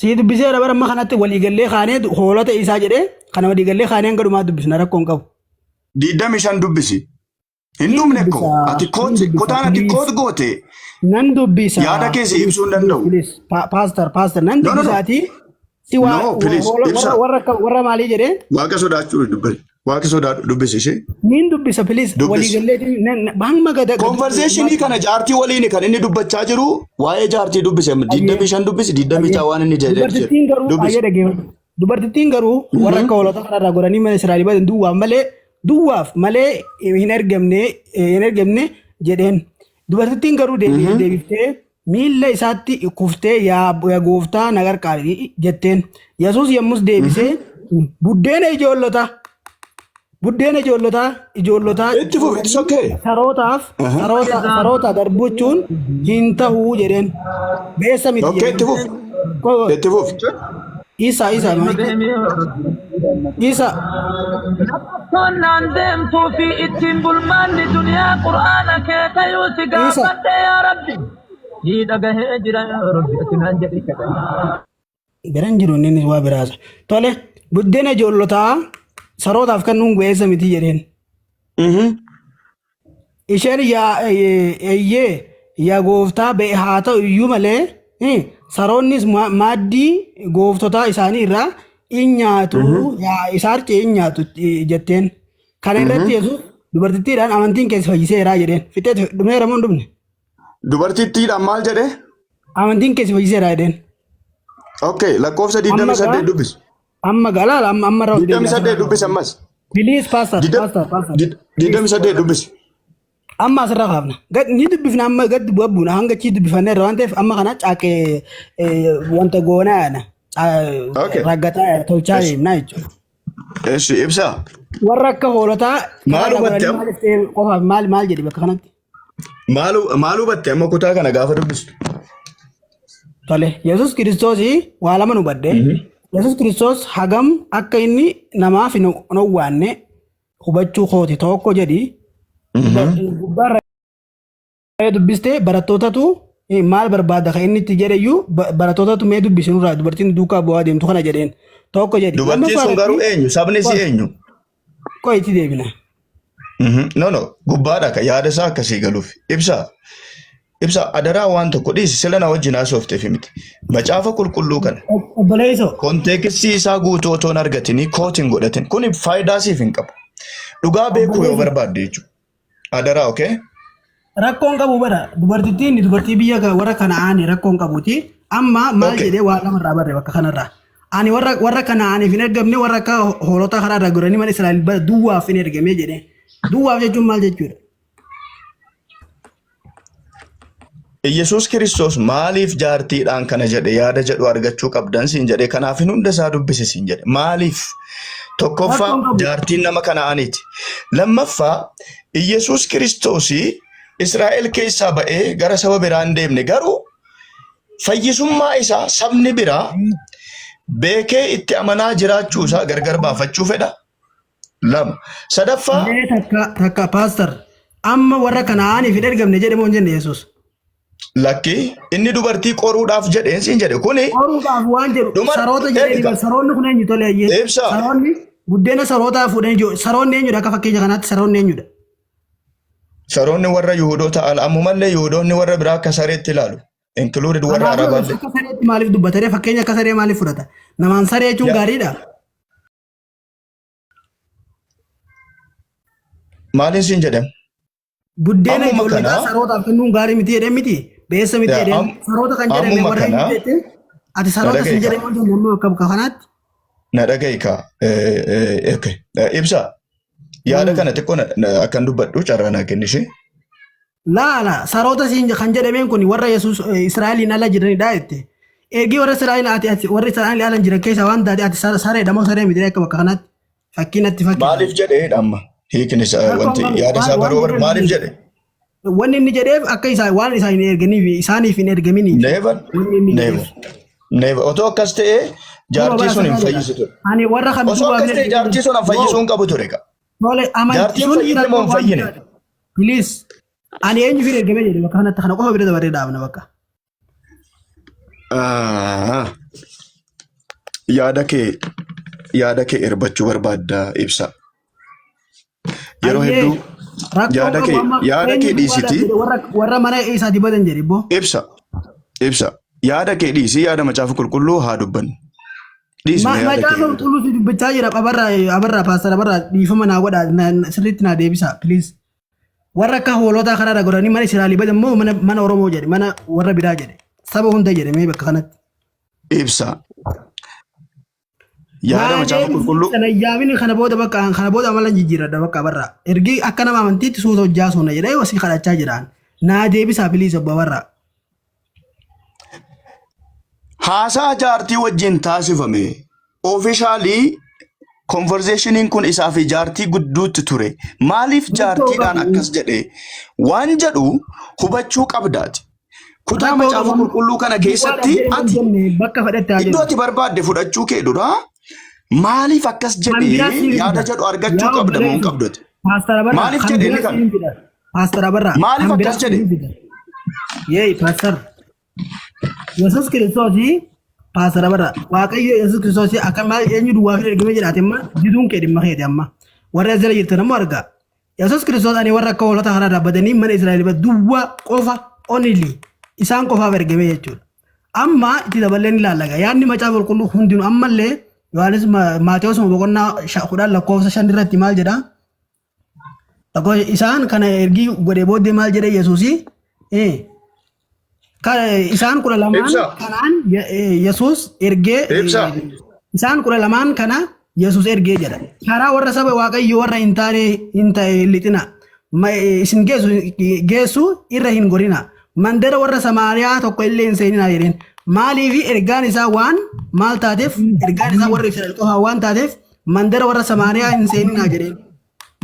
سيد بيزير برا ما خنات ولي قال لي خانه هولته إيسا جده خنا ولي قال لي خانه أنقدر ما دبسنا ركون كاب ديدا مشان دبسي هندو منكو أتي كوتانا تي كوت غوتي نندو بيسا يا دا كيسي يبسون دندو باستر نندو بيساتي سوا ورا مالي جده واقع سوداچو دبل واقع سودا دبسي شي نندو بيسا بليز ولي قال لي بان ما قد conversation kana jaartii waliin kan inni dubbachaa jiru waa'ee jaartii dubbise didda bishan dubbise didda bicha waan inni jedhe dubartittiin garuu warra akka hoolota kanarraa godhanii mana Israa'el badan duwwaaf malee hin ergamne jedheen dubartittiin garuu deebiftee miilla isaatti kuftee yaa gooftaa na gargaari jetteen Yesuus yommus deebisee buddeena ijoollota saroota darbuchuun hin ta'uu jedheen beessa miti Isa Sonnan deemtu fi ittiin bulmaanni duniyaa qur'aana kee tayuuti gaafadhe yaa rabbi ni dhagahee jira yaa rabbi atinaan jedhi Biran jiru inni waa biraasa tole buddeena ijoollotaa sarootaaf kan nuun beessa miti jedheen isheen yaa gooftaa ba'e haa ta'u iyyuu malee saroonnis maaddii gooftota isaanii irraa in nyaatu isaarchee in nyaatu jetteen kana irratti Yesuus dubartittiidhaan amantiin keessa fayyiseeraa jedheen fixeet dhumeera moo dhumne dubartittiidhaan maal jedhe amantiin keessa fayyiseeraa jedheen okay lakkoofsa 28 dubbis amma galaala amma rawu 28 dubbis ammas please pastor 28 dubbis amma asirra kaafna gad ni dubbifna amma gad bu'abbuuna hanga chi dubbifanne irra waan ta'eef amma kana caaqee wanta goonaadha raggataa tolchaa deemnaa jechuudha. Eessi ibsaa. Warra akka hoolotaa maal hubatte qofaaf maal jedhi bakka kanatti. Maal hubatte amma kutaa kana gaafa dubbistu. Tole Yesuus Kiristoos waa lama nu badde Yesuus Kiristoos hagam akka inni namaaf hin owwaanne hubachuu kooti tokko jedhi. Gubbaarra dubbiste barattootatu maal barbaada kan inni itti jedheyyuu barattootatu mee dubbisinurraa dubartiin duukaa bu'aa deemtu kana jedheen tokko jedhi. Dubartiin sun garuu eenyu? Sabni si eenyu? Qo'i itti deebina. No gubbaadha kan yaada isaa akkasii galuuf ibsa adaraa waan tokko dhiisi sila na wajjin haasofteef miti. Macaafa qulqulluu kana. Obboleessoo. Konteekistii isaa guutuu otoo hin argatini kootiin godhatin kun faayidaa siif hin qabu. Dhugaa beekuu yoo barbaadde jechuudha. Adaraa okay? Rakkoon qabu bara dubartii biyya warra Kana'aan rakkoon qabuuti amma maal jedhee waa lamarraa barre bakka kanarraa ani warra Kana'aaniif hin ergamne warra akka hoolota karaarraa godhanii mana Israa'el bara duwwaaf hin ergamee jedhee duwwaaf jechuun maal jechuudha? Yesuus Kiristoos maaliif jaartiidhaan kana jedhe yaada jedhu argachuu qabdan siin jedhe kanaaf hin hunda isaa dubbise siin jedhe maaliif? Tokkoffaa jaartiin nama Kana'aaniiti. Lammaffaa Yesuus Kiristoos Israa'el keessaa ba'ee gara saba biraa hin deemne garuu fayyisummaa isaa sabni biraa beekee itti amanaa jiraachuu isaa gargar baafachuu fedha. Lama. Sadaffaa. Takka paastar amma warra Kana'aaniif hin ergamne jedhe moo hin jenne Yesuus? Lakki inni dubartii qoruudhaaf jedheen siin jedhe kuni. Qoruudhaaf waan jedhu saroota jedhee saroonni kun eenyu tolee ayyee. Saroonni buddeena sarootaa fuudhanii saroonni eenyudha akka fakkeenya kanaatti saroonni eenyudha? Saroonni warra Yihuudoota ammumallee Yihuudoonni warra biraa akka sareetti ilaalu. Included warra Arabaallee. Akka sareetti maaliif dubbatanii fakkeenya akka saree maaliif fudhata? Namaan saree jechuun gaariidha. Maaliin siin jedhama? Buddeena ijoolleedhaa sarootaaf kennuun gaarii miti jedhee miti. Beessa miti jedhee saroota kan jedhame warra hin jette ati saroota sin jedhee waan jennu ammoo akka kanaatti. Na dhagahi kaa ibsa yaada kana xiqqoo akkan dubbadhu carraa naa kennishee. Laala saroota sin kan jedhameen kun warra Yesuus Israa'eliin ala jiranidha jette. Eegii warra Israa'el warra Israa'el ala jiran keessaa waan taate ati sareedha moo saree miti akka bakka kanaatti fakkiinatti fakkiin. Maaliif jedhee amma hiikni wanti yaada isaa baruu maaliif jedhe? Wanni inni jedheef akka waan isaan erganiif isaaniif hin ergaminiif. Never. Otoo akkas ta'ee jaartii sun hin fayyisu ture. Ani warra kan osoo akkas ta'e jaartii sun hin fayyisuu hin qabu ture qa. Jaartiin fayyite moo hin fayyine? Please. Ani eenyu fi ergamee jedhe bakka kanatti kana qofa bira dabaree dhaabna bakka. yaada kee irbachuu barbaadda ibsa. Yeroo hedduu yaada kee dhiisiti. Warra mana isaa dibatan jedhi boo. Ibsa. Yaada kee dhiisi yaada macaafa qulqulluu haa dubbannu. Macaafa qulqulluu si dubbachaa jira abarraa paastar abarraa dhiifama naa godhaa sirriitti naa deebisa please. Warra akka hoolotaa karaarra godhanii mana Israa'elii badan moo mana Oromoo jedhe mana warra biraa jedhe saba hunda jedhe mee bakka kanatti. Ibsa. Yaada macaafa qulqulluu. Kana yaabini kana booda amala jijjiiradha bakka abarraa. Ergi akka nama amantiitti suuta hojjaa suuna jedhee wasii kadhachaa jiraan. Naa deebisaa please obbo abarraa. Haasaa jaartii wajjin taasifame oofishaalii konverseshiniin kun isaa fi jaartii gidduutti ture. Maaliif jaartiidhaan akkas jedhee waan jedhu hubachuu qabdaati. Kutaa macaafa qulqulluu kana keessatti ati iddoo ati barbaadde fudhachuu kee dura maaliif akkas jedhee yaada jedhu argachuu qabda moo hin qabdoti? Maaliif jedhee ni kana? Maaliif akkas jedhee? Yee paastar. Yesus Kiristoos paastar abarraa waaqayyo Yesus Kiristoos akka maal eenyu duwwaa fi ergamee jedhaate amma jiduun kee dhimma keeti amma warra jala jirtan ammoo argaa. Yesus Kiristoos ani warra akka hoolota kanaa dhaabbatanii mana Israa'el duwwaa qofa onili isaan qofaaf ergamee jechuudha. Amma itti daballee ni ilaalla yaadni macaafa qulqulluu hundinuu ammallee Yohaanis Maatewos boqonnaa 10 lakkoofsa 5 irratti maal jedha? Isaan kana ergii godhee booddee maal jedhe Yesuusii? Isaan kudha lamaan kanaan Yesuus ergee isaan kudha lamaan kana Yesuus ergee jedha. Karaa warra saba waaqayyo warra hin taane lixina. Isin geessu irra hin gorina. Mandara warra Samaariyaa tokko illee hin seenina jedheen. Maaliif ergaan isaa waan maal taateef ergaan isaa warra Israa'el qofaa waan taateef mandara warra Samaariyaa hin seenina jedheen.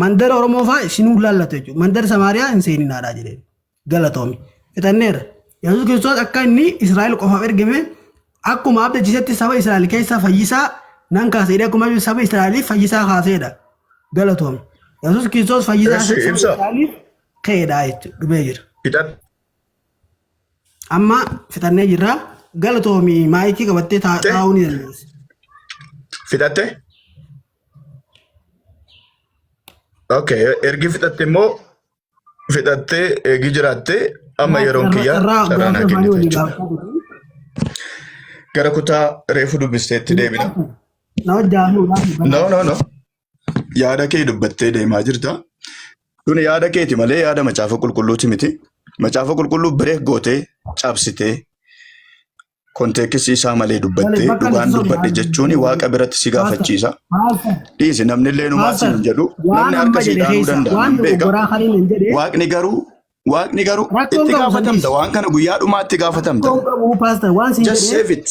Mandara Oromoo fa'aa isinuu laallatu jechuudha. Mandara Samaariyaa hin seeninaadha jedheen. Galatoomi. Fixanneera. Yesus Kiristoos akka inni Israa'el qofaaf ergame akkuma abdachiisetti saba Israa'el keessa fayyisaa nan kaaseedha akkuma saba Israa'eliif fayyisaa kaaseedha. Galatoomi. Yesus Kiristoos fayyisaa saba Israa'eliif ka'eedha jechuudha. Dhumee jira. Amma fixannee jirra. Galatoomi maayikii qabattee taa'uu ni dandeessa. Fixatte? Okay, ergi fixatte immoo fixattee eegi jiraatte amma yeroon kiyyaa carraanaa kennite jechuudha. Gara kutaa reefu dubbisteetti deebina. No. Yaada kee dubbattee deemaa jirta. Kun yaada keeti malee yaada macaafa qulqulluuti miti. Macaafa qulqulluu bireek gootee cabsitee konteekisii isaa malee dubbattee dhugaan dubbadhe jechuun waaqa biratti si gaafachiisa. Dhiisi namni illee numaa siin jedhu namni harka si dhaanuu danda'a. Waaqni garuu itti gaafatamta waan kana guyyaa dhumaatti gaafatamta. Just save it.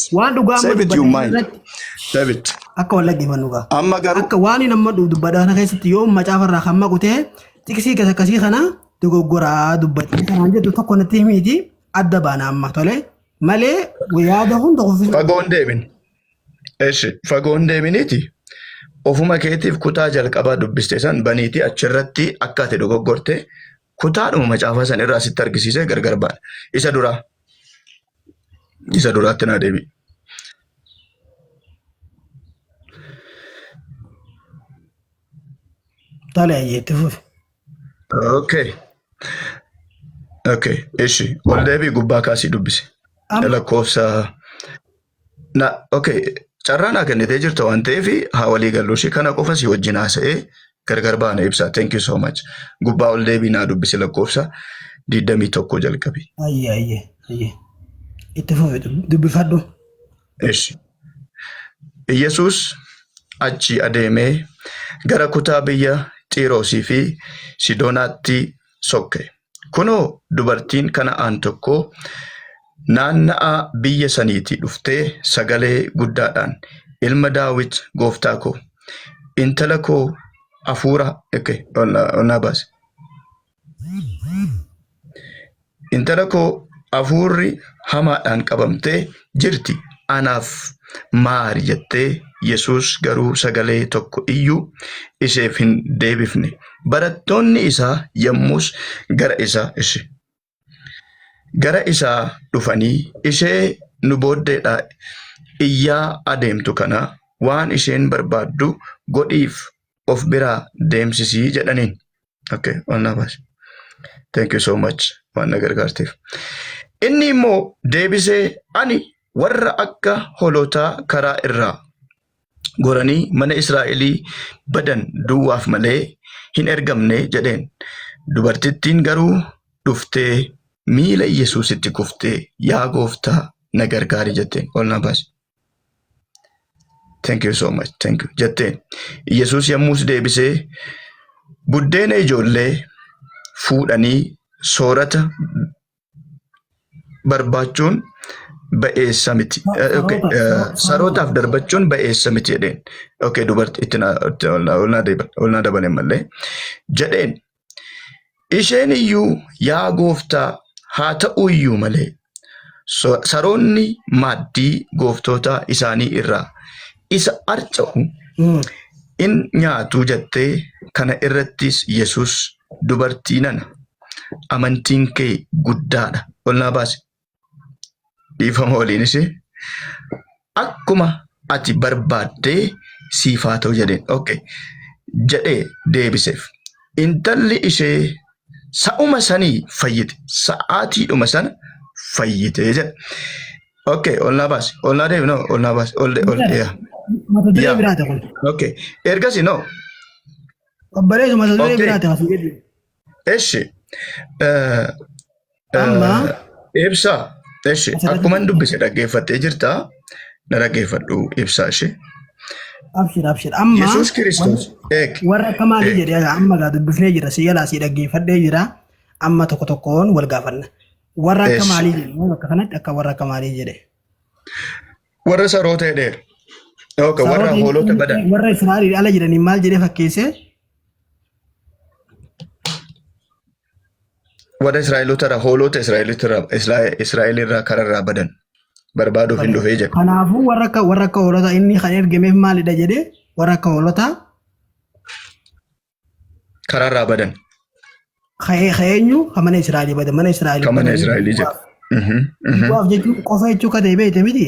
Save it your mind. Save it. Akka wallaggeeffannu gaa. Amma garuu akka waan nama dubbadana keessatti yoo macaafa irraa hamma kutee tiksii akkasii kana dogoggoraa dubbatti kanaan jedhu tokko natti himiiti adda baana amma tole malee yaada hunda ofiis. Fagoon deemin. Eeshi fagoon deeminiiti. Ofuma keetiif kutaa jalqabaa dubbiste san baniiti achirratti akka ati dogoggorte kutaadhuma macaafa san irraa sitti argisiisee gargar baana. Isa duraatti naa deebi. Tole ayyeetti fufi. Okay. Eeshi ol deebii gubbaa kaasii dubbise. Lakkoofsa carraa naa kennitee jirta waan ta'eef haa walii gallu ishee kana qofa si wajjin haasa'ee gargar baana ibsa. Thank you so much. Gubbaa ol deebii naa dubbise lakkoofsa 21 jalqabi. Ayyee. Itti fufi dubbifadhu. Eeshi. Yesuus achi adeemee gara kutaa biyya Xiiroosii fi Sidoonaatti sokke. Kunoo dubartiin Kana'aan tokko naanna'aa biyya saniitii dhuftee sagalee guddaadhaan ilma Daawit gooftaa koo intala koo hafuura onnaa baase. Intala koo hafuurri hamaadhaan qabamtee jirti anaaf maari jettee Yesuus garuu sagalee tokko iyyuu isheef hin deebifne. Barattoonni isaa yommus gara isaa dhufanii ishee nu booddeedhaa iyyaa adeemtu kana waan isheen barbaaddu godhiif of biraa deemsisii jedhaniin. Okay, onnaa baas. Thank you so much. Waan na gargaarteef. Inni immoo deebisee ani warra akka holotaa karaa irraa goranii mana Israa'elii badan duwwaaf malee hin ergamne jedheen. Dubartittiin garuu dhuftee miila Yesuusitti kuftee yaa gooftaa na gargaari jetteen. Onnaa baas. Thank you so much. Thank you. Jetteen. Yesuus yommus deebisee buddeena ijoollee fuudhanii soorata barbaachuun ba'eessa miti. Okay, sarootaaf darbachuun ba'eessa miti jedheen. Okay, dubartii olnaa dabaleen mallee jedheen. Isheen iyyuu yaa gooftaa haa ta'u iyyuu malee saroonni maaddii gooftoota isaanii irraa isa arca'u in nyaatu jettee kana irrattis Yesuus dubartii nana amantiin kee guddaadha. Olnaa baase. Dhiifama waliin ishee akkuma ati barbaaddee siif haa ta'u jedheen. Okay. Jedhee deebiseef. Intalli ishee sa'uma sanii fayyite. Sa'aatiidhuma sana fayyite jedha. Okay, olnaa baase. Olnaa deebi no, olnaa baase. Mata duree biraate kun. Okay. Ergasi no. Obboleessu mata duree biraate asii gadi. Eshi. Amma Ibsaa. Eshi. Akkuma dubbise dhaggeeffattee jirtaa. Na dhaggeeffadhu ibsaa ishee. Abshir. Amma Yesuus Kiristoos. Warra akka maalii jedhee amma gaa dubbifnee jira. Si yaalaa si dhaggeeffadhee jira. Amma tokko tokkoon wal gaafanna. Warra akka maalii jedhee bakka kanatti akka warra akka maalii jedhee. Warra saroota jedheera. Okay, warra hoolota badan. Warra Israa'el ala jedhanii maal jedhee fakkeessee? Warra Israa'elotarraa hoolota Israa'elirraa kararraa badan barbaaduuf hin dhufee jedha. Kanaafuu warra akka hoolota inni kan ergameef maalidha jedhee warra akka hoolota kararraa badan. Eenyu kan mana Israa'elii badan mana Israa'elii. Kan mana Israa'elii jedha. Qofaaf jechuun qofa jechuu ka ta'e beekte miti.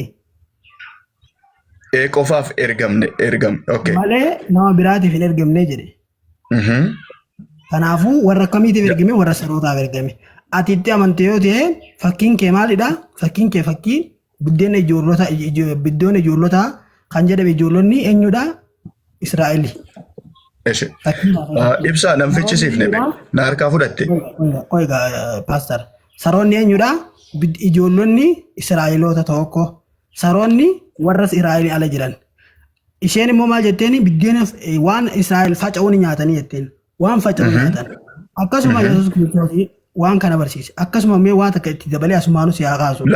Qofaaf ergamne. Okay. Malee nama biraatiif hin ergamne jedhe. Kanaafuu warra akkamiitiif ergame warra sarootaaf ergame. Ati itti amantee yoo ta'e fakkiin kee maalidha? Fakkiin kee fakkii biddeena ijoollota kan jedhame ijoollonni eenyudha? Israa'eli. Ibsaa nan fichisiifne na harkaa fudhatte. Egaa paastar saroonni eenyudha? Ijoollonni Israa'eloota tokko. Saroonni warra Israa'el ala jiran. Isheen immoo maal jetteen biddeena waan Israa'el faca'uun nyaatanii jetteen. Waan faca'uun nyaatan. Akkasuma Yesuus Kiristoos waan kana barsiise. Akkasuma mee waan takka itti dabalee asumaanu si haa kaasu.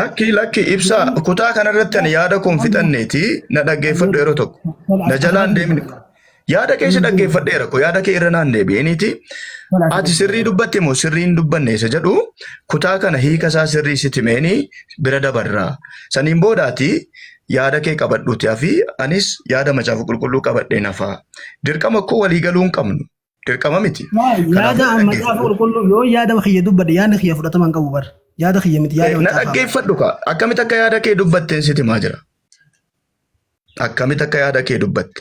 Lakki ibsaa kutaa kanarratti ani yaada koo fixanneeti na dhaggeeffadhu yeroo tokko. Na jalaan deemne. Yaada kee si dhaggeeffadheera ko yaada kee irra naan deebi'eniiti. Ati sirrii dubbatte moo sirrii hin dubbanne isa jedhu kutaa kana hiika isaa sirrii sitti meeni bira dabarraa. Saniin boodaati yaada kee qabadhuutii fi anis yaada macaafa qulqulluu qabadhee nafaa. Dirqama koo walii galuu hin qabnu. Dirqama miti. Yaada macaafa qulqulluu yoo yaada kiyya dubbadde yaada kiyya fudhatama hin qabu bara. Yaada kiyya miti yaada na dhaggeeffadhu ka akkamitti akka yaada kee dubbatteen sitti maa jira. Akkamitti akka yaada kee dubbatte.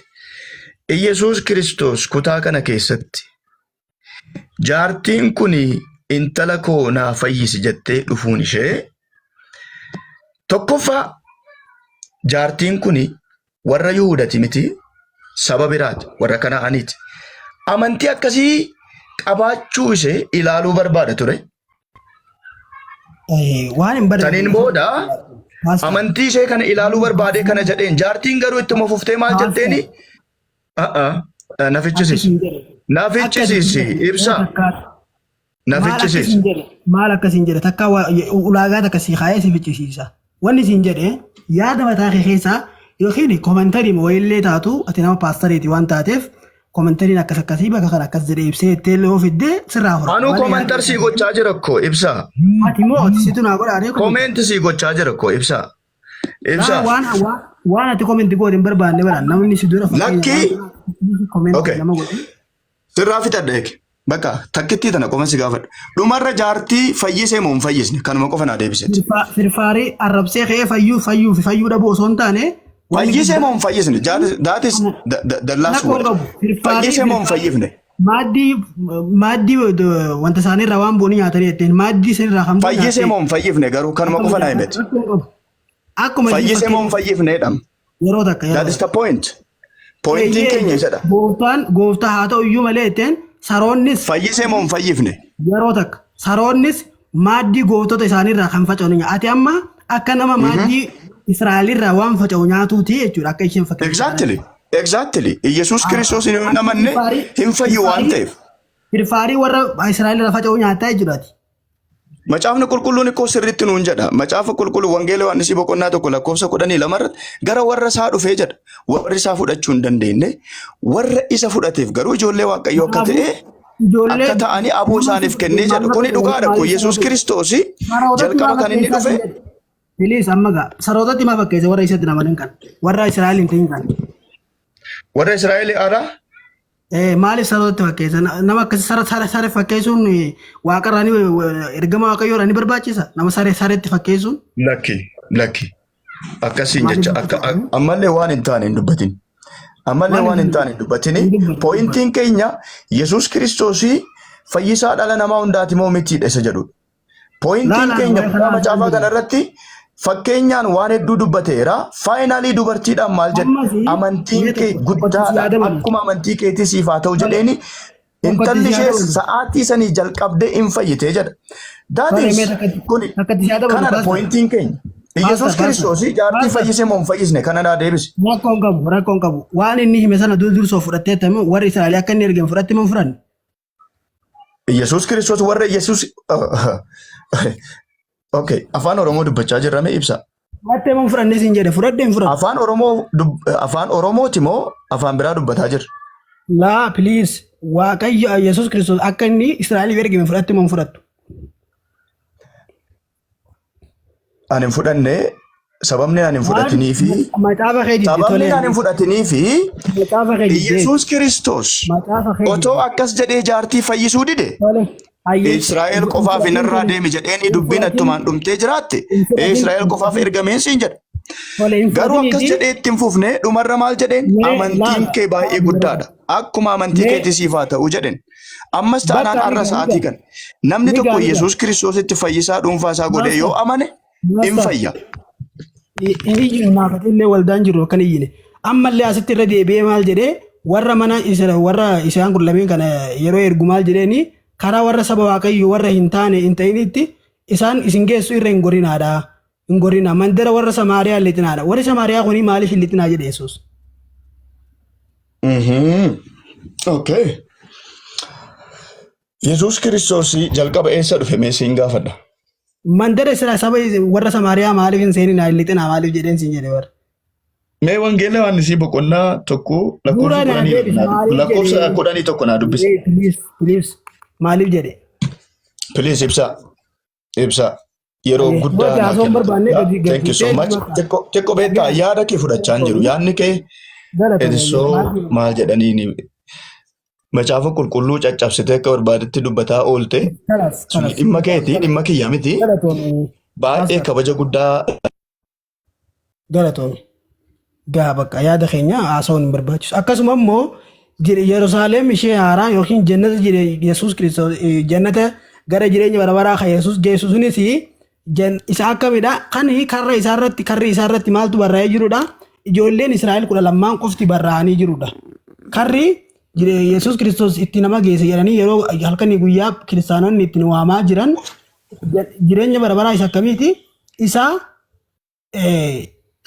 Yesuus Kiristoos kutaa kana keessatti jaartiin kuni intala koo naa fayyisi jettee dhufuun ishee tokkoffaa jaartiin kuni warra Yihuudati miti saba biraati warra Kana'aaniiti. Amantii akkasii qabaachuu ishee ilaaluu barbaada ture. Saniin booda amantii ishee kana ilaaluu barbaade kana jedheen jaartiin garuu ittuma fuftee maal jetteeni? Nafichisiisi ibsa. Nafichisiisi. Maal akkasiin jedhe takka ulaagaa takka si kaayee si fichisiisa. Wanni siin jedhe yaada mataa kee keessaa yookiin koomentarii mooyillee taatu ati nama paastariiti waan taateef koomantariin akkas akkasii bakka kana akkas jedhee ibsee teellee of iddee sirraa fura. Anuu koomentar sii gochaa jira koo ibsa. Ati immoo situ naa godhaadee. Koomenti sii gochaa jira koo ibsa. Ibsa. Waan ati koomenti godhin barbaanne bara namni si dura Lakki. Okay. Sirraa fixadha eegi. Bakka takkittii tana qofa si gaafadha. Dhumarra jaartii fayyisee moo hin fayyisne kanuma qofa naa deebiseeti. Firfaarii arrabsee ka'ee fayyuu dhabuu osoo hin taane Fayyisee moo hin fayyisne? That is the last word. Fayyisee moo hin fayyifne? Maaddii wanta isaaniirraa waan boonii nyaatanii jetteen maaddii isaaniirraa kan fayyisee moo hin fayyifne garuu kanuma qofa naa himete. Fayyisee moo hin fayyifneedha. Yeroo takka that is the point. Pointiin keenya isadha. Gooftaa haa ta'u iyyuu malee jetteen saroonnis fayyisee moo hin fayyifne. Yeroo takka saroonnis maaddii gooftota isaaniirraa kan faca'u ati amma akka nama maaddii Israa'elirraa waan faca'u nyaatuuti jechuudha akka isheen fakkeenya. Exactly. Yesus Kristos ni namanne hin fayyu waan ta'eef. Firfaarii warra Israa'elirraa faca'u nyaataa jechuudhaati. Macaafni qulqulluun ikkoo sirriitti nuun jedha. Macaafa qulqulluu wangeela Yohaannis boqonnaa tokko lakkoofsa 12 gara warra isaa dhufee jedha. Warri isaa fudhachuu hin dandeenye warra isa fudhateef garuu ijoollee Waaqayyoo akka ta'e akka ta'anii aboo isaaniif kennee jedha. Kuni dhugaadha kun Yesus Kristos jalqaba kan inni dhufe. Bilis amma gaa sarootatti ma fakkeesse warra isatti namanin kan warra Israa'el hin ta'in kan. Warra Israa'el aadaa? Maaliif sarootatti fakkeessa nama akkasii saree fakkeessuun waaqarraanii ergama Waaqayyoodhaa ni barbaachisa nama sareetti fakkeessuun. Lakki akkasiin jecha ammallee waan hin taane hin dubbatin. Ammallee waan hin taane hin dubbatini. Pooyintiin keenya Yesus Kiristoosii fayyisaa dhala namaa hundaati moo mitiidha isa jedhudha. Pooyintiin keenya macaafaa kanarratti fakkeenyaan waan hedduu dubbateera. Faayinaalii dubartiidhaan maal jedhe amantiin kee guddaadha akkuma amantii keetii siif haa ta'u jedheeni intalli ishee sa'aatii sanii jalqabdee hin fayyitee jedha. Daatis kuni kanadha pooyintiin keenya. Yesus Kiristoos jaartii fayyisee moo hin fayyisne kanadhaa deebise. Rakkoon qabu waan inni hime sana dursoo fudhattee ta'e warri Israa'el akka inni ergame fudhatte moo fudhanne? Yesus Kiristoos warra Yesus okay, afaan Oromoo dubbachaa jirrame ibsa. Wattee moo fudhannee siin jedhe fudhadheen fudhadhe. Afaan Oromooti moo afaan biraa dubbataa jirra? Laa please Waaqayyo Yesus Kiristoos akka inni Israa'eliif ergame fudhatte moo fudhattu? Ani hin fudhanne sababni ani hin fudhatinii fi Yesus Kiristoos otoo akkas jedhee jaartii fayyisuu dide Israa'el qofaaf hin irraa deemi jedheeni dubbiin attumaan dhumtee jiraatte Israa'el qofaaf ergameen siin jedha. Garuu akkas jedhee ittiin fufne dhumarra maal jedheen amantiin kee baay'ee guddaadha. Akkuma amantii keetii siif haa ta'u jedheen. Ammas taanaan har'a sa'aatii kan namni tokko Yesus Kiristoositti fayyisaa dhuunfaa isaa godhee yoo amane hin fayya. Inni jiru naafatillee waldaan jiru kan iyyine. Ammallee asitti irra deebi'ee maal jedhee warra mana warra isaan gurlameen kana yeroo ergu maal jedheeni karaa warra saba Waaqayyoo warra hin taane hin ta'initti isaan isin geessu irra hin gorinaadha. Hin gorina mandara warra Samaariyaa lixinaadha. Warri Samaariyaa kuni maaliif hin lixinaa jedhe Yesuus? Okay. Yesus Kiristoos jalqaba eessa dhufe mee siin gaafadha? Mandara saba warra Samaariyaa maaliif hin seeninaa hin lixinaa maaliif jedheen siin jedhe warra? Mee wangeela Yohaannis boqonnaa tokko lakkoofsa 11 naa dubbise. Please maaliif jedhe? Please ibsa. Yeroo guddaa thank you so much. Tekko beektaa yaada kee fudhachaa jiru. Yaadni kee edisoo maal jedhaniini macaafa qulqulluu caccabsitee akka barbaadetti dubbataa oolte dhimma keetii dhimma kiyya miti baay'ee kabaja guddaa. Galatoomii. Gaa bakka yaada keenya haasawuun hin barbaachisu. Akkasuma immoo Yerusaalem ishee haaraa yookiin jannata Yesuus Kiristoos jannata gara jireenya barabaraa kan Yesuus geessu sunis isa akkamidha kan karri isaarratti maaltu barraa'ee jirudha. Ijoolleen Israa'el 12 qofti barraa'anii jirudha. Karri Yesuus Kiristoos itti nama geesse jedhanii yeroo halkanii guyyaa kiristaanonni ittiin waamaa jiran jireenya barabaraa isa akkamiiti? Isa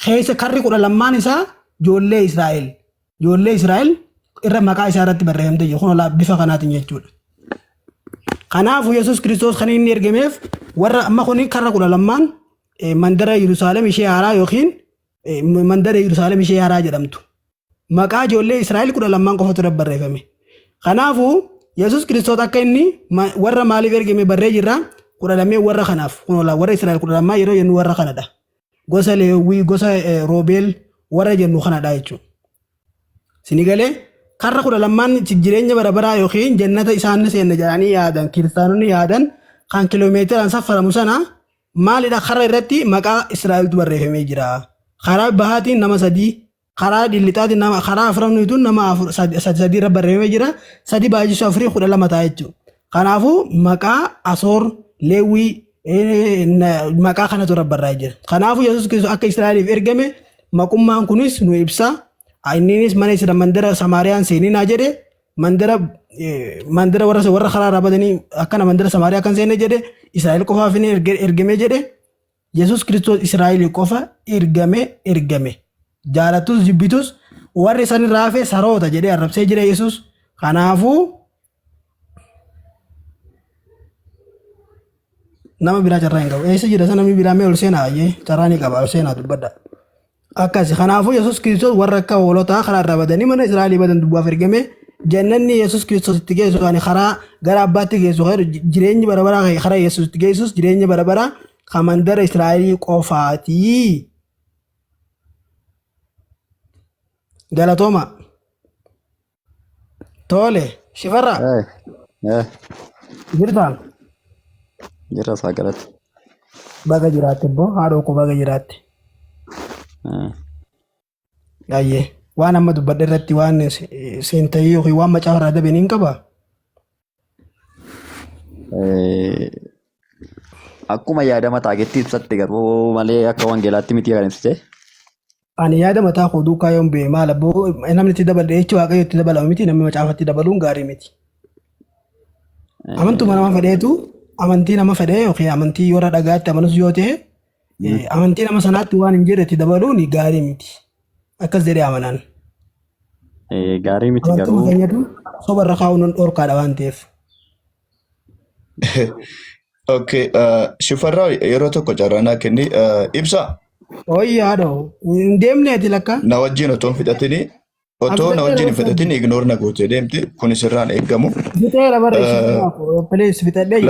keessa karri 12 isaa ijoollee Israa'el irra maqaa isaa irratti barreeffamte kun bifa kanaatiin jechuudha. Kanaafuu Yesuus Kiristoos kan inni ergameef warra amma kun karra 12 mandara Yerusaalem ishee haaraa yookiin mandara Yerusaalem ishee haaraa jedhamtu. Maqaa ijoollee Israa'el 12 qofatu irratti barreeffame. Kanaafuu Yesuus Kiristoos akka inni warra maaliif ergame barree jirra 12 warra kanaaf warra Israa'el 12 yeroo jennu warra kanadha. Gosa Leewwii gosa Roobeel warra jennu kanadha jechuudha. Sinigalee karra 12 jireenya barabaraa yookiin jannata isaan seenna jedhanii yaadan kiristaanonni yaadan kan kiiloomeetiraan saffaramu sana maalidha karra irratti maqaa Israa'eltu barreeffamee jira. karaa bahaatiin nama sadii karaa dhillixaatiin nama karaa aframniituun nama sadii irra barreeffamee jira sadii baay'isuu afurii 12 ta'a jechuudha. Kanaafuu maqaa Asoor Leewwii maqaa kanatu irra barraa'ee jira. Kanaafuu Yesuus Kiristoos akka Israa'eliif ergame maqummaan kunis nu ibsa. Innis mana isa mandara Samaariyaan seeninaa jedhe mandara warra karaa irraa badanii akkana mandara Samaariyaa kan seene jedhe Israa'el qofaaf inni ergame jedhe Yesuus Kiristoos Israa'el qofa ergame. Jaalatus jibbitus warri san irraa hafe saroota jedhee arrabsee jira Yesuus. Kanaafuu nama biraa carraa hin qabu. Eessa jira sana namni biraa mee ol seenaa baay'ee carraa ni qaba ol seenaa dubbadha. Akkasi kanaafuu Yesuus Kiristoos warra akka hoolotaa karaa irraa badanii mana Israa'el badan dubbaaf ergame jannanni Yesuus Kiristoos itti geessu kan karaa gara abbaatti geessu jireenyi bara baraa karaa Yesuus itti geessus jireenya bara baraa kan mandara Israa'el qofaatii. Galatooma. Tole shifarraa. Jirtaan. Jira sagalat. Baga jiraatte boo haadhoo ko baga jiraatte. Ayyee waan amma dubbadhe irratti waan seentayii yookiin waan macaafa irraa dabeen hin qabaa? Akkuma yaada mataa keetti ibsatte garuu malee akka wangeelaatti miti kan ibsite. Ani yaada mataa koo duukaa yoon bee maal abboo namni itti dabalee jechi waaqayyo itti dabalamu miti namni macaafatti dabaluun gaarii miti. Amantuma nama fedheetu amantii nama fedhee yookiin amantii yoo dhagaatti amanus yoo ta'e amantii nama sanaatti waan hin jedhe itti dabaluun gaarii miti. Akkas jedhee amanaan. Gaarii miti garuu. Amantii fayyadu sobarra kaa'uun dhorkaadha waan ta'eef. Okay, shifarraa yeroo tokko carraanaa kenni ibsa. Oyyaa haadhoo hin deemneeti lakka. Na wajjin otoo hin fixatini otoo na wajjin hin fixatini ignoor na gootee deemti kun sirraan eeggamu. Fixeera bara please fixadhee.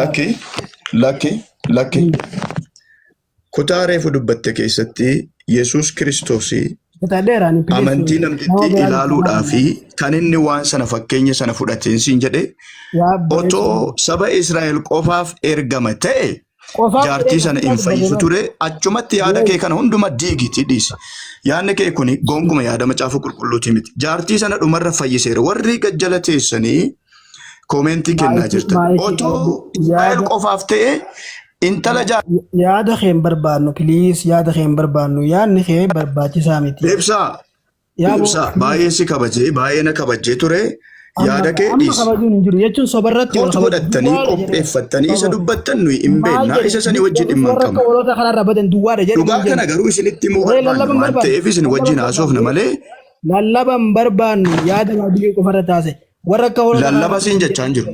Lakki. Kutaa reefu dubbatte keessatti Yesuus Kiristoos amantii namtitti ilaaluudhaa fi kan inni waan sana fakkeenya sana fudhateen siin jedhe otoo saba Israa'el qofaaf ergama ta'e jaartii sana hin fayyisu ture achumatti yaada kee kana hunduma diigiti dhiisi. Yaadni kee kuni gonguma yaada macaafa qulqulluuti miti. Jaartii sana dhumarra fayyiseera warri gajjala teessanii koomentii kennaa jirtan. Otoo Israa'el qofaaf ta'e intala yaada kee barbaannu please yaada kee barbaannu yaadni kee barbaachisaa miti. Ibsa baay'ee si kabajee baay'ee na kabajee ture. Yaada kee dhiisi. Jechuun sobarratti ol godhattanii qopheeffattanii isa dubbattan nuyi hin beeknaa isa sanii wajjin dhimma hin qabnu. Dhugaa kana garuu isinitti himuu barbaannu waan ta'eef isin wajjin haasofna malee. Lallaba hin barbaannu yaada baadiyyaa qofarra taase. Lallaba siin jechaa hin jiru.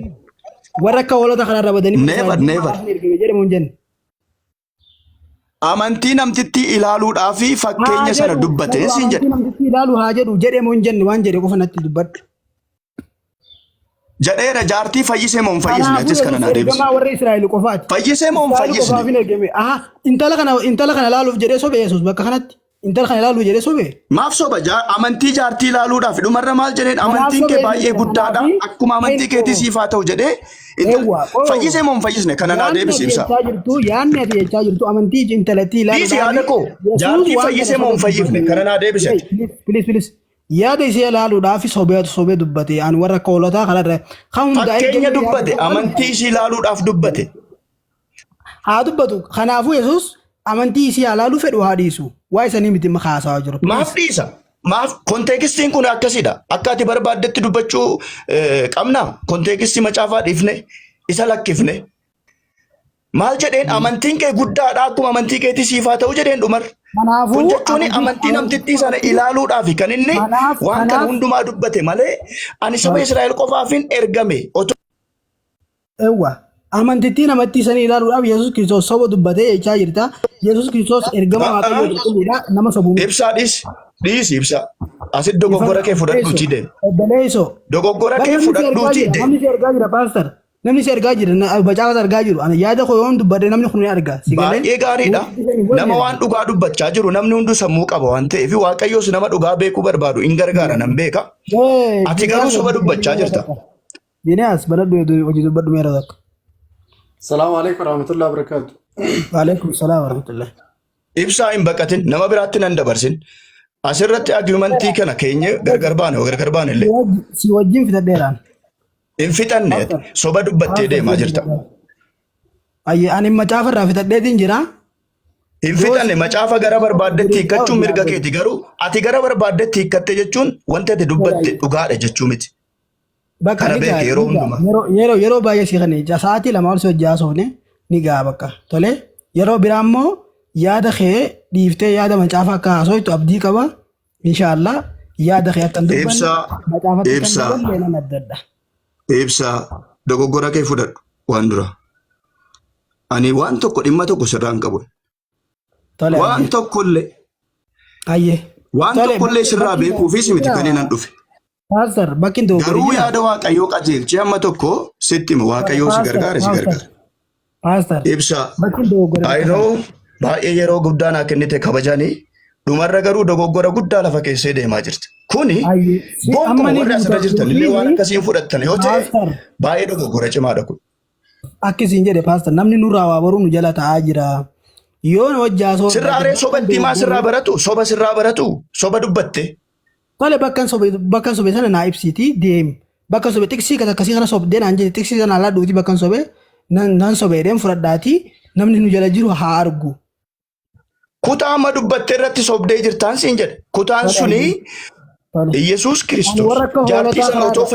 Warra akka hoolota kanarra badanii never. Amantii namtitti ilaaluudhaa fi fakkeenya sana dubbatee siin jedhe. Namtitti ilaaluu haa jedhu jedhee moo hin jenne waan jedhe qofa natti dubbadhu. Jedheera jaartii fayyisee moo hin fayyisne achis kana naa deebise. Warra Israa'el qofaati. Fayyisee moo hin fayyisne. Intala kana ilaaluuf jedhee sobe Yesuus bakka kanatti. Intala kana ilaaluu jedhee sobe. Maaf soba amantii jaartii ilaaluudhaaf dhumarra maal jedheen amantiin kee baay'ee guddaadha akkuma amantii keetii siifaa ta'u jedhee fayyisee moo hin fayyisne kana naa deebise ibsa. Yaanni ati jechaa jirtu amantii intalatti ilaaluudhaaf. Dhiisi yaada koo jaartii fayyisee moo hin fayyifne kana naa deebise. Please. Yaada isee ilaaluudhaaf sobee dubbate ani warra akka hoolotaa kanarra fakkeenya dubbate amantii isii ilaaluudhaaf dubbate. Haa dubbatu kanaafuu Yesuus amantii isii ilaaluu fedhu haa dhiisu waa isanii miti makaasaa jiru. Maaf dhiisa. Maaf konteekistiin kun akkasidha. Akka ati barbaaddetti dubbachuu qabna. Konteekistii macaafaa dhiifne isa lakkifne. Maal jedheen amantiin kee guddaadha akkuma amantii keetii siifaa ta'u jedheen dhumar. Kun jechuun amantii namtittii sana ilaaluudhaaf kan inni waan kana hundumaa dubbate malee ani saba Israa'el qofaafin ergame. Amantittii namatti sana ilaaluudhaaf Yesuus Kiristoos soba dubbatee jechaa jirta. Yesuus Kiristoos ergama waaqayyoo qulqulluudha nama sobuun. Ibsaa dhiisi ibsa. Asitti dogoggora kee fudhadhuutii deemu. Dogoggora kee fudhadhuutii deemu. Namni si ergaa jira paastar. Namni si ergaa jira bacaafata ergaa jiru. Ani yaada koo yoon dubbadde namni kun ni arga. Baay'ee gaariidha. Nama waan dhugaa dubbachaa jiru namni hunduu sammuu qaba waan ta'eef waaqayyoos nama dhugaa beekuu barbaadu in gargaara nan beeka. Ati garuu soba dubbachaa jirta. Binaas baladhu hojii dubbadhu meera takka. السلام عليكم ورحمة الله وبركاته. وعليكم السلام ورحمة الله. ibsaa hin baqatin nama biraatti nan dabarsin. Asirratti argumentii kana keenya gargar baane illee. Si wajjin fitadheeraan. Hin fixanne soba dubbattee deemaa jirta. Ayyee ani macaafa irraa fitadheetiin jira. Hin fixanne macaafa gara barbaaddetti hiikkachuun mirga keeti garuu ati gara barbaaddetti hiikkatte jechuun wanti ati dubbatte dhugaadha jechuu miti. Bakka Kana beeki yeroo hundumaa. yeroo baay'ee si kana sa'aatii lama ol si hojjaa soofne ni ga'a bakka. Tole yeroo biraa immoo yaada kee dhiiftee yaada macaafa akka haasoftu abdii qaba. Inshaallah yaada kee akka hin dubbanne macaafatti kan dabalee nan adda adda. Ibsaa dogoggora kee fudhadhu waan dura. Ani waan tokko dhimma tokko sirraa hin qabu. Tole Waan tokkollee ayyee. waan tokkollee sirraa beekuufis miti kan hin dhufe. Pastor bakkin Garuu yaada Waaqayyoo qajeelchee amma tokko sitti hima Waaqayyoo si gargaara si gargaara. Pastor Ibsaa bakkin dogoggora. ayinoo baay'ee yeroo guddaa naa kennite kabajanii dhumarra garuu dogoggora guddaa lafa keessee deemaa jirti. Kuni bonkuma warri asirra jirtan illee waan akkasiin fudhattan yoo ta'e baay'ee dogoggora cimaadha kun. Akkasiin jedhe pastor namni nurraa waa baruu nu jala taa'aa jira. Yoo hojjaa soo Sirraaree soba diimaa sirraa baratu soba sirraa baratu soba dubbatte. tole bakkan sobe sana naa ibsiti deemi. Bakkan sobe tiksii akkasii kana sobdee naan jedhe tiksii sana alaa dhuuti bakkan sobe nan sobeedheen fudhadhaati namni nu jala jiru haa argu. Kutaa amma dubbatte irratti sobdee jirtaan siin jedhe. Kutaan suni Iyesuus Kiristoos jaartii sana otoo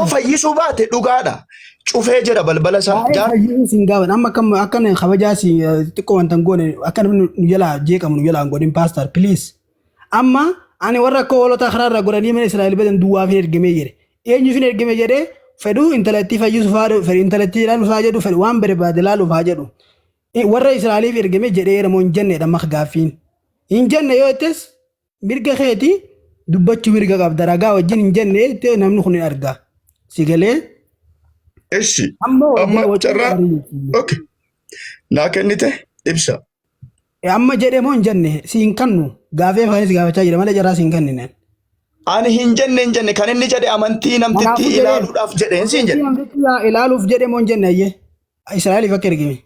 fayyisuu baate dhugaadha. Cufee jira balbala isaa. Fayyisuu siin gaaban amma akka kabajaa si xiqqoo wanta hin goone akka namni nu jala jeeqamu nu jala hin godhin pastor please. Amma ani warra akka hoolota karaarra godhanii mana Israa'el badan duwwaa fi ergamee jedhe. Eenyuuf hin ergame jedhee fedhuu intalattii fayyisuuf haa fedhu intalattii ilaaluuf haa jedhu fedhu waan barbaade ilaaluuf haa jedhu. Warra Israa'eliif ergame jedhee moo hin jennedha maq gaaffiin. Hin jenne yoo ittis mirga keeti dubbachuu mirga qabda ragaa wajjin hin jenne namni kun hin argaa. Si galee. Eshi amma carraa okay naa kennite ibsa. Amma jedhee moo hin jenne si hin kennu gaafee faanis gaafachaa jira malee jarraa si hin kennine. Ani hin jenne kan inni jedhe amantii namtitti ilaaluudhaaf jedheen siin jedhe. Ilaaluuf jedhee moo hin jenne ayyee Israa'eliif akka ergame.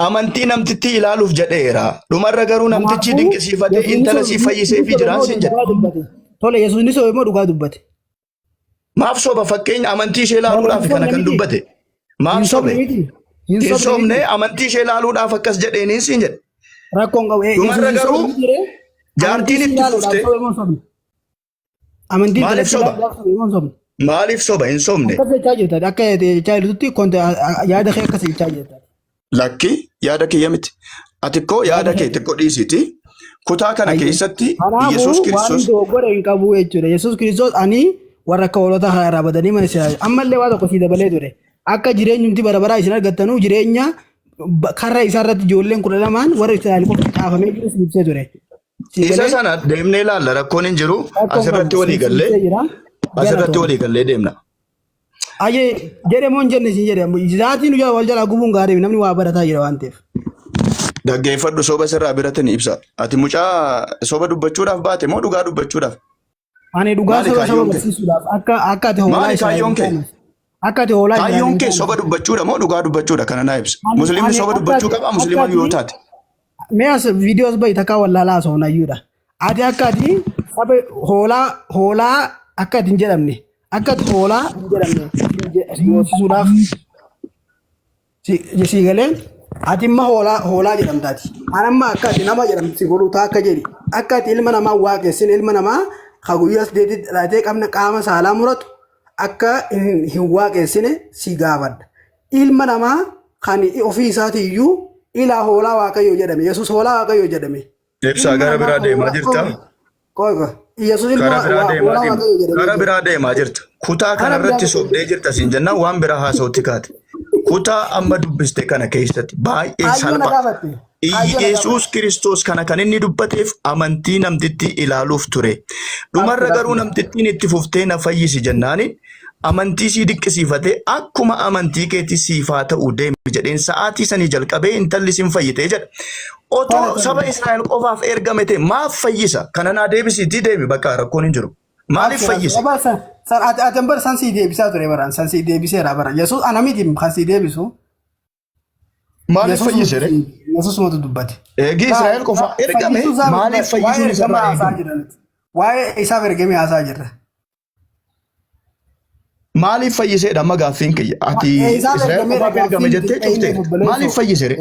Amantii namtitti ilaaluuf jedheera. Dhumarra garuu namtichi dinqisiifatee intala si fayyisee fi jiraan siin jedhe. Tole Yesuus ni sobe moo dhugaa dubbate? Maaf soba fakkeenya amantii ishee ilaaluudhaaf kana kan dubbate. Maaf sobe? Hin sobne amantii ishee ilaaluudhaaf akkas jedheeniin siin jedhe. Rakkoon qabu. Dhumarra garuu jaartiin itti fufte. Amantiin Maaliif soba? Maaliif soba hin sobne? Akka jechaa jirta akka jechaa jirtutti yaada kee akkas jechaa jirta. Lakki yaada kiyya miti. Ati koo yaada kee xiqqoo dhiisiti. Kutaa kana keessatti Yesuus Kiristoos. Waan dogoggora hin qabu jechuudha. Yesuus Kiristoos ani warra akka hoolota haaraa badanii mana Israa'el. Ammallee waa tokko sii dabalee ture. Akka jireenyumti bara isin argattanuu jireenya karra isaarratti ijoolleen 12 warra Israa'el qofa kaafamee jiru ibsee ture. Isa sana deemnee ilaalla rakkoon hin jiru asirratti walii gallee deemna. Ayyee jedhee moo hin jenne siin jedhe zaatiin wal jalaa gubuun gaarii namni waa barataa jira waan ta'eef. Dhaggeeffadhu soba sirraa biratti ni ibsa. Ati mucaa soba dubbachuudhaaf baate moo dhugaa dubbachuudhaaf? Ani dhugaa saba barsiisuudhaaf akka ati hoolaa Israa'el. Akka ati hoolaa Israa'el. Kaayyoon kee soba dubbachuudha moo dhugaa dubbachuudha kana naa ibsa. Musliimni soba dubbachuu qaba musliima yoo taate. Mee as viidiyoos bayi takkaa wallaalaa soonayyuudha. Ati akka ati saba hoolaa akka ati hin jedhamne akka ati hoolaa hin jedhamne yoosisuudhaaf si galee ati imma hoolaa jedhamtaati. Anamma akka ati nama jedhamti godhuu akka jedhi akka ati ilma namaa waaqessin ilma namaa haguyyaas deetii dhalatee qabna qaama saalaa muratu akka hin waaqessine si gaafadha. Ilma namaa kan ofii isaatii iyyuu ilaa hoolaa waaqayyoo jedhame Yesuus hoolaa waaqayyoo jedhame. Ibsaa gara biraa deemaa jirta. Yesuus ilma hoolaa waaqayyoo jedhame. Gara biraa deemaa jirta. Kutaa kanarratti sobdee jirta siin jennaan waan biraa haasa'utti kaate. Kutaa amma dubbiste kana keessatti baay'ee salphaa. Yesuus Kiristoos kana kan inni dubbateef amantii namtitti ilaaluuf ture. Dhumarra garuu namtittiin itti fuftee na fayyisi jennaaniin amantii sii dinqisiifatee akkuma amantii keetti siifaa ta'uu deemi jedheen sa'aatii sanii jalqabee intalli siin fayyitee jedha. Otoo saba Israa'el qofaaf ergame ta'e maaf fayyisa? Kana naa deebisiitii deemi bakka rakkoon hin jiru. Maaliif fayyisa? Ati bar san sii deebisaa ture baraan san sii deebiseera baraan Yesuus ana miti kan sii deebisu. Maaliif fayyise? Yesuus matu dubbate. Eegi Israa'el qofa ergame maaliif fayyisuun isa baay'ee waa'ee isaaf ergame haasaa jirra. maaliif fayyiseedha amma gaaffiin kiyya ati Israa'el qofaaf ergame jettee cuftee maaliif fayyisere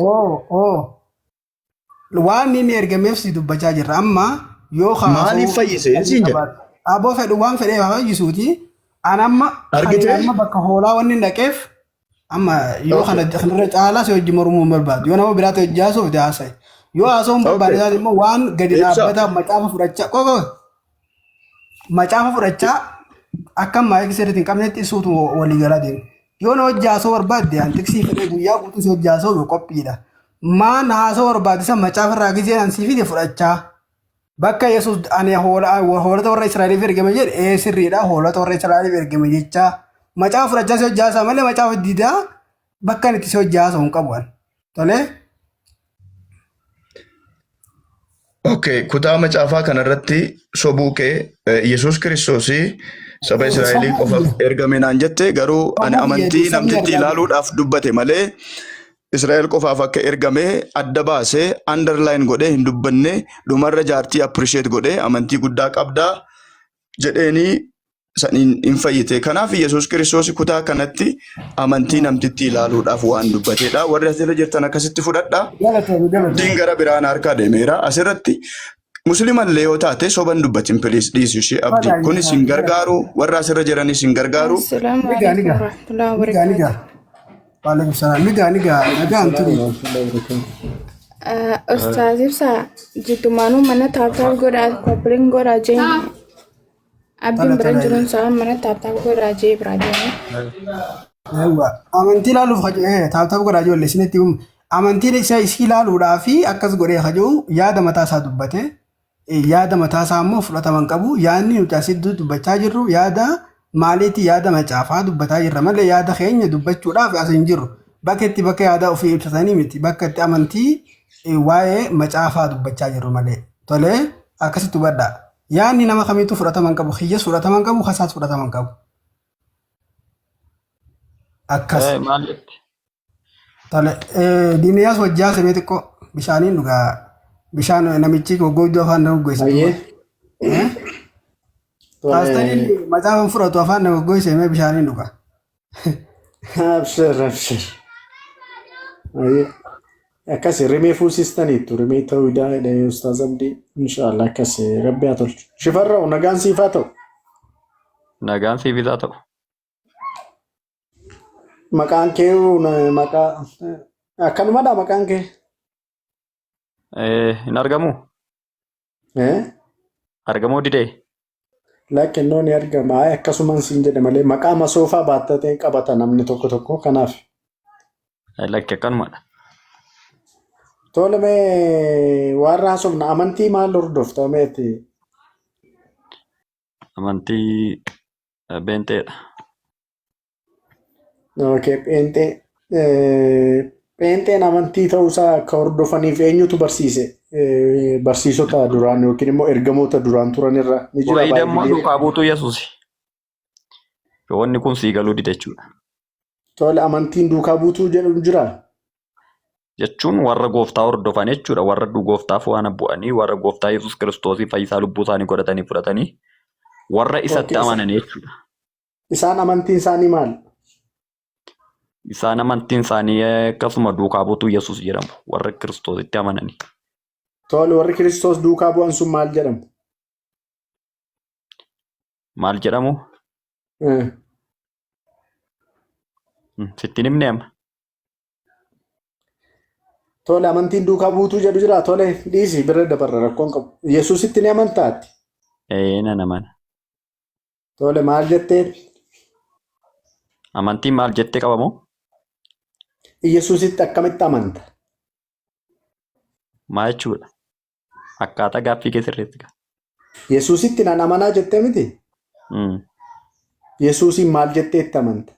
waan inni ergameef si dubbachaa jirra amma yoo maaliif fayyise siin jedha aboo fedhu waan fedhee fayyisuuti an amma bakka hoolaa wanni dhaqeef amma yoo kanarra caalaa si hojii mormuu hin barbaadu yoo nama biraatti hojii haasoo fi haasa'e yoo haasoo hin barbaade immoo waan gadi dhaabbataa macaafa fudhachaa akka maayik sirriitti hin qabnetti isuutu walii galaa deemu yoo na hojii haasoo barbaadde an tiksii fedhee guyyaa guutuu si hojii haasoo qophiidha maan haasoo barbaade san macaafa irraa gisee an siifide fudhachaa bakka Yesuus ani hoolota warra Israa'eliif ergame jedhe sirriidha hoolota warra Israa'eliif ergame jechaa macaafa fudhachaa si hojii haasaa malee macaafa diidaa bakka itti si hojii haasoo hin qabu tolee. Okay, kutaa macaafaa kanarratti sobuu kee Yesuus Kiristoosii saba Israa'elii qofaaf ergame naan jette garuu ani amantii namtitti ilaaluudhaaf dubbate malee Israa'el qofaaf akka ergame adda baasee underline godhee hin dubbanne dhumarra jaartii appreciate godhee amantii guddaa qabdaa jedheenii saniin hin fayyite. Kanaaf Yesuus Kiristoos kutaa kanatti amantii namtitti ilaaluudhaaf waan dubbateedha. Warri asirra jirtan akkasitti fudhadhaa. Diin gara biraan harkaa deemeera. Asirratti musliimallee yoo taate soban dubbatin piliis dhiisu ishee abdii. Kunis hin gargaaru warra asirra jiranis hin gargaaru. Ustaz ibsa jitumaanuu mana taaptaap godhaa koppiliin godhaa jeen abdiin biran jiruun isaa mana taaptaap godhaa jee biraa deemee. Amantii ilaaluuf taaptaap godhaa jee wallee isinitti amantiin isaa isii ilaaluudhaa fi akkas godhee hajuu yaada mataa isaa dubbate yaada mataa isaa immoo fudhataman qabu yaadni nuti asitti dubbachaa jirru yaada maaliitii yaada macaafaa dubbataa jirra malee yaada keenya dubbachuudhaaf as hin jirru bakka itti bakka yaada ofii ibsatanii miti bakka itti amantii waa'ee macaafaa dubbachaa jirru malee tolee akkasitti hubadhaa yaadni nama kamiitu fudhataman qabu kiyyas fudhataman qabu kasaas fudhataman qabu akkas tolee diiniyaas wajjaa samee xiqqoo bishaaniin dhugaa bishaan namichi goggoodduu afaan nama gogeesse Paastariin macaafa fudhatu afaan nama gogeesse bishaaniin dhugaa. Abshir. Akkasi rimee fuusistaniitu rimee ta'uu ida'edha Ustaaz Abdii inshaallah akkasi rabbi haa tolchu. Shifarra'u nagaan siif haa ta'u. Nagaan siif haa ta'u. Maqaan kee maqaa akkanumadha maqaan kee? Hin argamu. Argamuu didee. Lakkennoo ni argama. Akkasumaan siin jedhe malee maqaa masoofaa baattatee qabata namni tokko kanaaf. Lakke akkanumadha. Tole mee waan haasofna amantii maal hordofta meeti? Amantii Pheenxeedha. Okay, Pheenxeen amantii ta'uusaa akka hordofaniif eenyutu barsiise? Barsiisota duraan yookiin immoo ergamoota duraan turan irra ni jira. Waa'ee dammoo duukaa buutuu Yesuus. Wanni kun sii galuu dide jechuudha. Tole amantiin duukaa buutuu jedhu jira. Jechuun warra gooftaa hordofan jechuudha. Warra gooftaaf waan bu'anii warra gooftaa Yesuus Kiristoosii fayyisaa lubbuu isaanii godhatanii fudhatanii warra isatti amanan jechuudha. Isaan amantiin isaanii maal? Isaan amantiin isaanii akkasuma duukaa buutuu Yesuus jedhamu warra Kiristoositti amananii. Tole warri Kiristoos duukaa bu'an sun maal jedhamu? Maal jedhamu? Sittiin himne amma. Tole amantiin duukaa buutuu jedhu jira. Tole dhiisi bira dabarra rakkoon qabu. Yesuusitti ni amantaati? Nan amana. Tole maal jettee? Amantiin maal jettee qabamoo? Yesuusitti akkamitti amanta? Maal jechuudha? Akkaataa gaaffii kee sirreetti qaba. Yesuusitti nan amanaa jettee miti? Yesuusiin maal jettee itti amanta?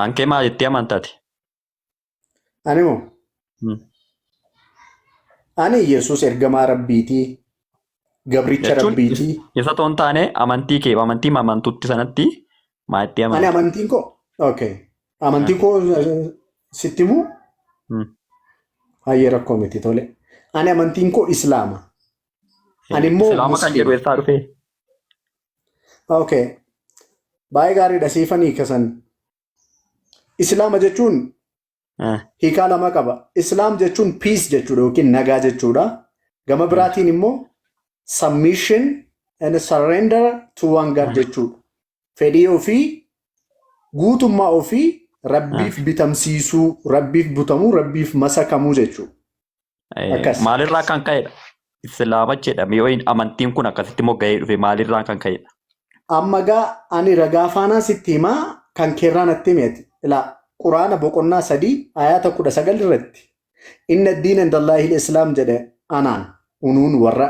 Ankee maal jettee amantaati? Ani moo? Ani Yesuus ergamaa Rabbiitii, Gabricha Rabbiitii. Isa toon taane amantii kee amantii amantutti sanatti maal jettee amanta? Ani amantiin koo? Okay. Amantiin koo sitti muu? Hayyee rakkoo miti tole. Ani amantiin koo Islaama. Ani immoo Islaama kan jedhu eessaa dhufee? Okay. Baay'ee gaariidha siifanii kasan. Islaama jechuun hiikaa lama qaba. Islaam jechuun peace jechuudha yookiin nagaa jechuudha. Gama biraatiin immoo submission and surrender to one God jechuudha. Fedhii ofii guutummaa ofii rabbiif bitamsiisuu, rabbiif butamuu, rabbiif masakamuu jechuudha. Maalirraa kan ka'edha? Islaama jedhame yoo amantiin kun akkasitti mogga'ee dhufe maalirraa kan ka'edha? Amma gaa ani ragaa faanaa sitti himaa kan keerraa natti himeti. Ilaa Quraana boqonnaa 3 ayata 19 irratti inna diina indallaahi islaam jedhe anaan unuun warra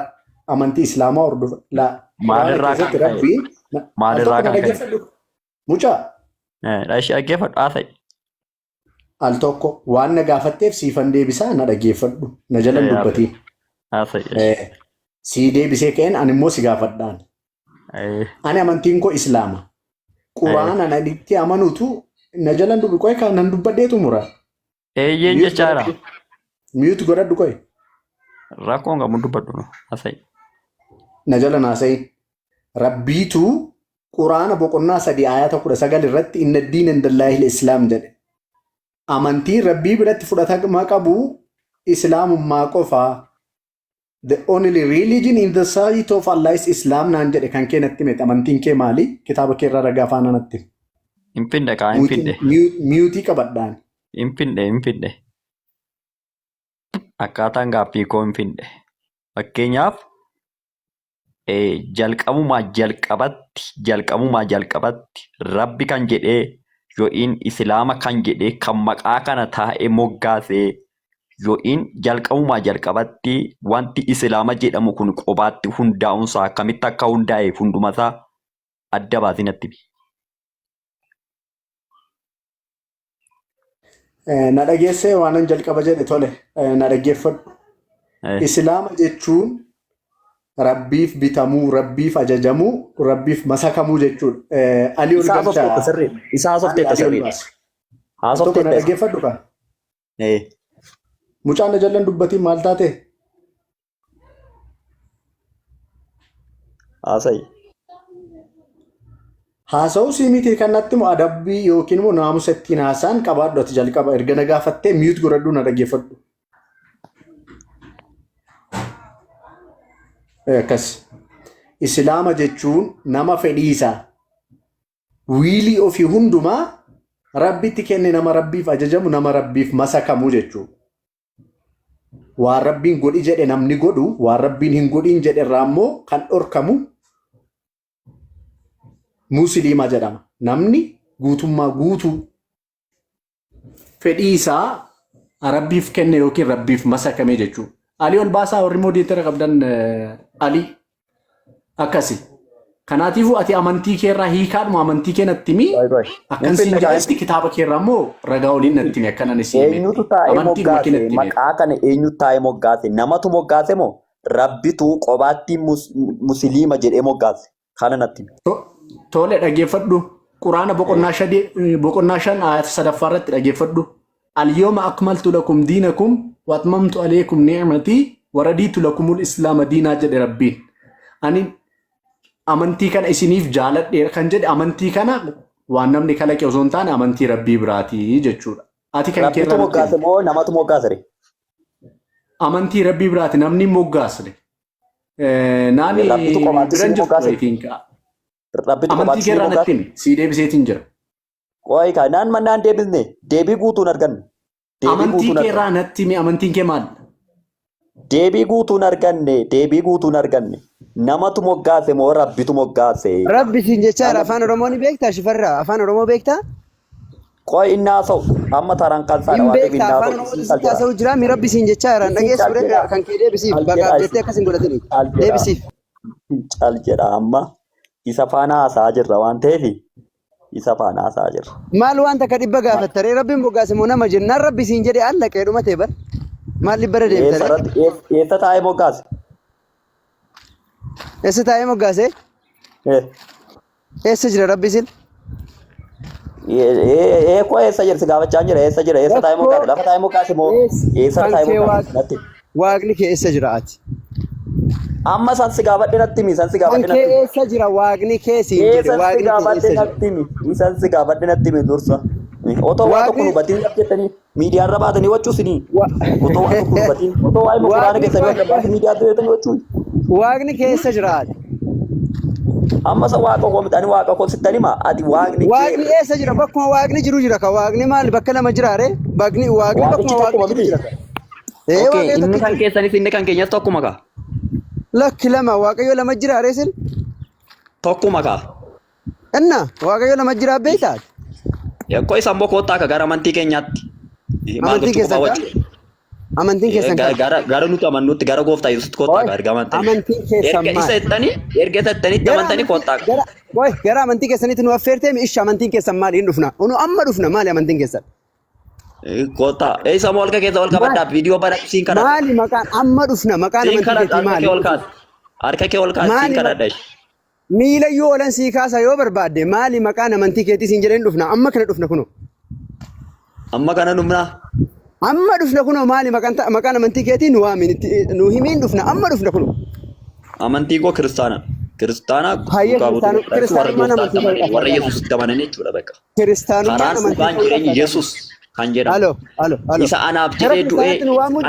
amantii islaamaa hordofa. Maalirraa kan ka'e? Maalirraa kan ka'e? Mucaa. Dhaggeeffadhu haasa'e. Al tokko waan na gaafatteef siifan deebisaa na dhaggeeffadhu. Na jalan dubbatiin. Sii deebisee ka'een ani immoo si gaafadhaan. Ani amantiin koo Islaama. Quraana na itti amanuutu na jalan dubbi qoy kan nan dubbadheetu mura. Eeyyeen jechaadha. Miyuutu godhadhu qoy. Rakkoon qabu dubbadhu haasa'e. Na jalan haasa'e. Rabbiitu Quraana boqonnaa 3 ayata 19 irratti inna diina indallaahi islaam jedhe. Amantiin rabbii biratti fudhatama qabu islaamummaa qofaa. The only religion in the sight of Allah is Islam naan jedhe kan kee natti himete. Amantiin kee maali? Kitaaba kee irraa ragaa faana natti. Hinfinde kaa hinfinde. Miyuutii qabadhaan. Hinfinde. Akkaataan gaaffii koo hinfinde. Fakkeenyaaf jalqabumaa jalqabatti rabbi kan jedhee yoo'iin islaama kan jedhee kan maqaa kana taa'ee moggaasee yoo'iin jalqabumaa jalqabatti wanti islaama jedhamu kun qobaatti hundaa'unsaa akkamitti akka hundaa'e hundumasaa adda baasinatti. Na dhageessee waanan jalqaba jedhe tole na dhaggeeffadhu. Islaama jechuun rabbiif bitamuu, rabbiif ajajamuu, rabbiif masakamuu jechuudha. Alii ol galchaa. Isa haasofteetta sirriidha. Haasofteetta. Na dhaggeeffadhu kan. Mucaan na jallan dubbatiin maal taate? Haasa'i. Haasa'uu sii miti kan natti immoo adabbii yookiin immoo naamusa ittiin haasaan qabaadhu ati jalqaba erga na gaafattee miyuut godhadhu na dhaggeeffadhu. Akkas. Islaama jechuun nama fedhii isaa wiilii ofii hundumaa rabbitti kenne nama rabbiif ajajamu nama rabbiif masakamuu jechuudha. Waan rabbiin godhi jedhe namni godhu waan rabbiin hin godhin jedhe irraa immoo kan dhorkamu musliima jedhama. Namni guutummaa guutuu fedhii isaa rabbiif kenne yookiin rabbiif masakame jechuudha. Alii ol baasaa warri moodiitara qabdan alii akkasi. Kanaatiifuu ati amantii kee irraa hiikaadhuma amantii kee natti himi. Akkansiin jaa'etti kitaaba kee irraa immoo ragaa waliin natti himi akkanan isii himi. Eenyutu taa'ee moggaase maqaa kana eenyutu taa'ee moggaase namatu moggaase moo rabbitu qobaatti musliima jedhee moggaase kana natti himi. Tole dhaggeeffadhu. Quraana boqonnaa 5 ayata 3 irratti dhaggeeffadhu. Al-yawma akmaltu lakum diinakum wa atmamtu alaykum ni'matii wa raditu lakumul islaama diinaa jedhe rabbiin. Ani amantii kana isiniif jaaladheera kan jedhe amantii kana waan namni kalaqe osoo hin taane amantii rabbii biraatii jechuudha. Ati kan kee rabbitu moggaase moo namatu moggaase? Amantii rabbii biraati namni moggaasne. Naani biran jirtu amantii kee irraa natti himi sii deebiseetiin jira. Qoy ka naan mannaan deebisne deebii guutuun arganne. Amantii kee irraa natti himi amantiin kee maal? Deebii guutuun arganne. Namatu moggaase moo rabbitu moggaase? Rabbi siin jechaadha afaan Oromoo ni beektaa shifarraa afaan Oromoo beektaa? Qoy innaa sa'u amma taraan qalsaadha waan ta'eef innaa sa'u. Afaan Oromoo taasisuu jira mi rabbi siin jechaadha dhageessu bira kan kee deebisiif bakka abdeettee akkas hin godhatini deebisiif. Cal jedha amma isa faana haasaa jirra waan ta'eef isa faana haasaa jirra. Maal waan takka dhibba gaafattaree rabbiin moggaase moo nama jennaan rabbi siin jedhee allaqee dhumatee bar maal dhibbara deemtare? Eessa taa'ee moggaase? Eessa taa'ee moggaase? Eessa jira rabbi sin? Koo eessa jirti gaafachaa jira eessa jira eessa taa'ee mukaati lafa taa'ee mukaati moo eessa taa'ee mukaati. Waaqni kee eessa jiraati? Amma san si gaafadhe natti himi san si Kan gaafadhe kee natti himi. eessa jira waaqni kee siin jedhe Eessa si waaqni kee gaafadhe eessa jira? natti himi isan si gaafadhe natti himi dursa. Otoo waa tokko hubatiin jettanii miidiyaa irra baatanii wachuusinii. Otoo waa tokko hubatiin otoo waa'ee quraana keessanii irra baatanii miidiyaa irra baatanii wachuun. Waaqni kee eessa jiraati? Amma sa waaqa koo midhaanii waaqa koo sittanii maa ati waaqni Waaqni eessa jira? Bakkuma waaqni jiru jira ka waaqni maal bakka lama jiraare? Waaqni bakkuma waaqni jiru jira ka. Okay, inni kan keessanis inni kan keenyas tokkuma kaa. Lakki lama waaqayyo lama jiraare sin? Tokkuma kaa. Enna waaqayyo lama jiraa beektaati? Koo isaan boo koottaa akka gara amantii keenyaatti. Amantii keessan kaa? Amantiin keessan kaa? Gara nuti amannutti gara gooftaa Yesuusitti koottaa akka erga amantanii. Amantiin keessan maal? Erga isa ittanitti amantanii koottaa akka. Gara amantii keessanitti nu affeertee ishee amantiin keessan maali hin dhufna? Nu amma dhufna maali amantiin keessan? Koottaa isa molka keessa ol qabadhaa viidiyoo badhaatu siin kadhadha. Maali maqaan amma dhufna maqaan amantii keessan maali? Harka kee ol kaas siin kadhadha. Miila yoo olan sii kaasa yoo barbaadde maali maqaan amantii keetii siin jedheen dhufna amma kana dhufna kuno. Amma kana dhufna. Amma dhufna kuno maali maqaan amantii keetii nu waamin nu himiin dhufna amma dhufna kuno. Amantii koo kiristaana. Kiristaana warra Yesuusitti amanan jechuudha bakka. Kiristaanummaan amantii karaan jireenya Yesuus kan jedhamu. Isa anaaf jedhee du'ee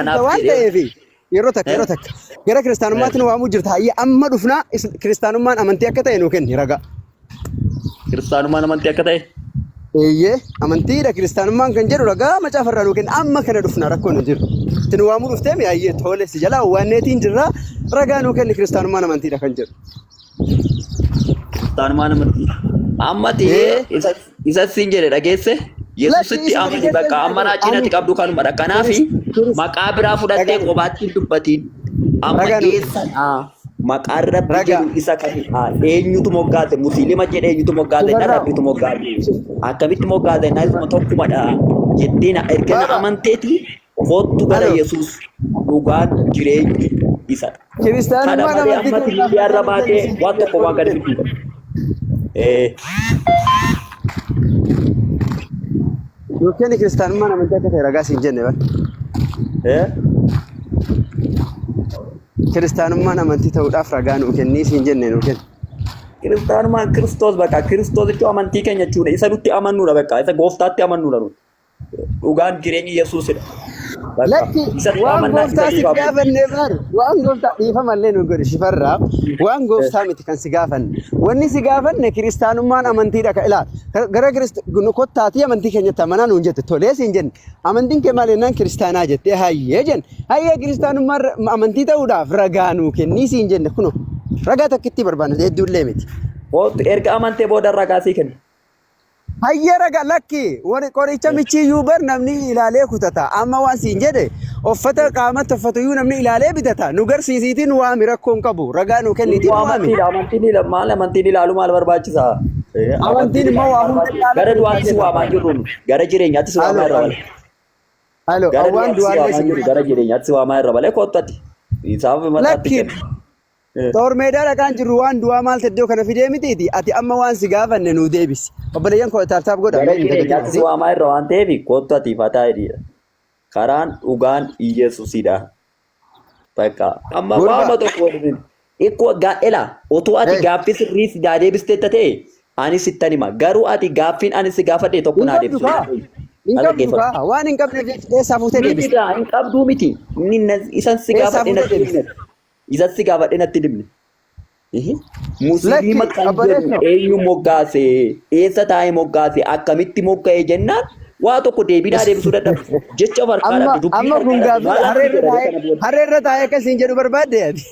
anaaf jedhee. Yeroo takka gara kiristaanummaatti nu waamuu jirta hayya amma dhufna kiristaanummaan amantii akka ta'e nu kenni ragaa. Kiristaanummaan amantii akka ta'e. Eeyyee amantiidha kiristaanummaan kan jedhu ragaa macaafarraa nu kenni amma kana dhufna rakkoo nu jiru. Itti nu waamuu dhuftee mi'aayyee tole si jalaa waanneetiin jirra ragaa nu kenni kiristaanummaan amantiidha kan jedhu. Kiristaanummaan amantii. Amma ta'ee isa siin jedhe dhageesse. Yesuusitti amanii bakka amma raacinatti qabdu kanumadha. Kanaafi maqaa biraa fudhattee kophaatti hin dubbatiin. Amma keessadha. Maqaan rabbi jedhu isa kanidha. Eenyutu moggaate? Musliima jedhe eenyutu moggaate? Na rabbitu moggaate. Akkamitti moggaate? Na isuma tokkumadha. Jettiin erga na amanteeti kottu gara Yesuus dhugaan jireenyi isadha. Kiristaanummaan amantii amma miidiyaa irra baatee waan tokko waan gadi fiduu. Yookiin kiristaanummaan amantii akka ta'e ragaa siin jenne bara. Kiristaanummaan amantii ta'uudhaaf ragaa nuu kennii siin jenne nuu kenna. Kiristaanummaan Kiristoos bakka Kiristoos jechuun amantii keenya jechuudha. Isa nutti amannuudha bakka isa gooftaatti amannuudha nuti. Dhugaan jireenyi Yesuusidha. Lakki waan gooftaa si gaafanne bari waan gooftaa dhiifamallee nu godhe shifarraa waan gooftaa miti kan si gaafanne wanni si gaafanne kiristaanummaan amantiidha ka ilaal gara kottaatii amantii keenyatti amanaa nuun jette tolee siin jenne amantiin kee maal jennaan kiristaanaa jettee hayyee jenne hayyee kiristaanummaan amantii ta'uudhaaf ragaa nuu kennii siin jenne kuno ragaa takkitti barbaanne hedduullee miti. Erga amantee booda ragaa sii kenna. Hayyee ragaa lakki qoricha michiyyuu bar namni ilaalee kutata amma waan siin jedhe uffata qaamatti uffatuyyuu namni ilaalee bitata nu garsiisiitiin waami rakkoon qabu ragaa nu kenniitiin waami. Amantiin ilaalu maal barbaachisa? Amantiin immoo waa hunda gara du'aatti si waamaa jirru gara jireenyaatti si waamaa irra malee. Halo awwaan du'aallee gara jireenyaatti si waamaa irra malee koottatti. Isaaf mataatti kenna. Tormeedaa dhaqaan jirru waan du'aa maal teddoo kana fidee mitiiti ati amma waan si gaafanne nu deebisi. Obboleeyyan koo taaf godha. Gara jireenyaatti si waamaa irra waan ta'eef kottu ati fataa hidhiidha. Karaan dhugaan Yesuusidha. Bakka amma waama tokko ikkoo gaa'ela otoo ati gaaffii sirrii si deebistee ta'e ani sittan hima garuu ati gaaffiin ani si gaafadhe tokko naa deebisu. Waan hin qabneef eessaa fuutee deebiste. Hin qabduu miti. Isan si gaafadhe natti himne. Isan si gaafadhe natti himne. Musliima kan jedhu eenyu moggaase eessa taa'ee moggaase akkamitti mogga'e jennaan waa tokko deebiidhaa deebisuu dadhabu jecha barbaadha dubbii amma kun gaaffii harreerra taa'ee akkasiin jedhu barbaadde ati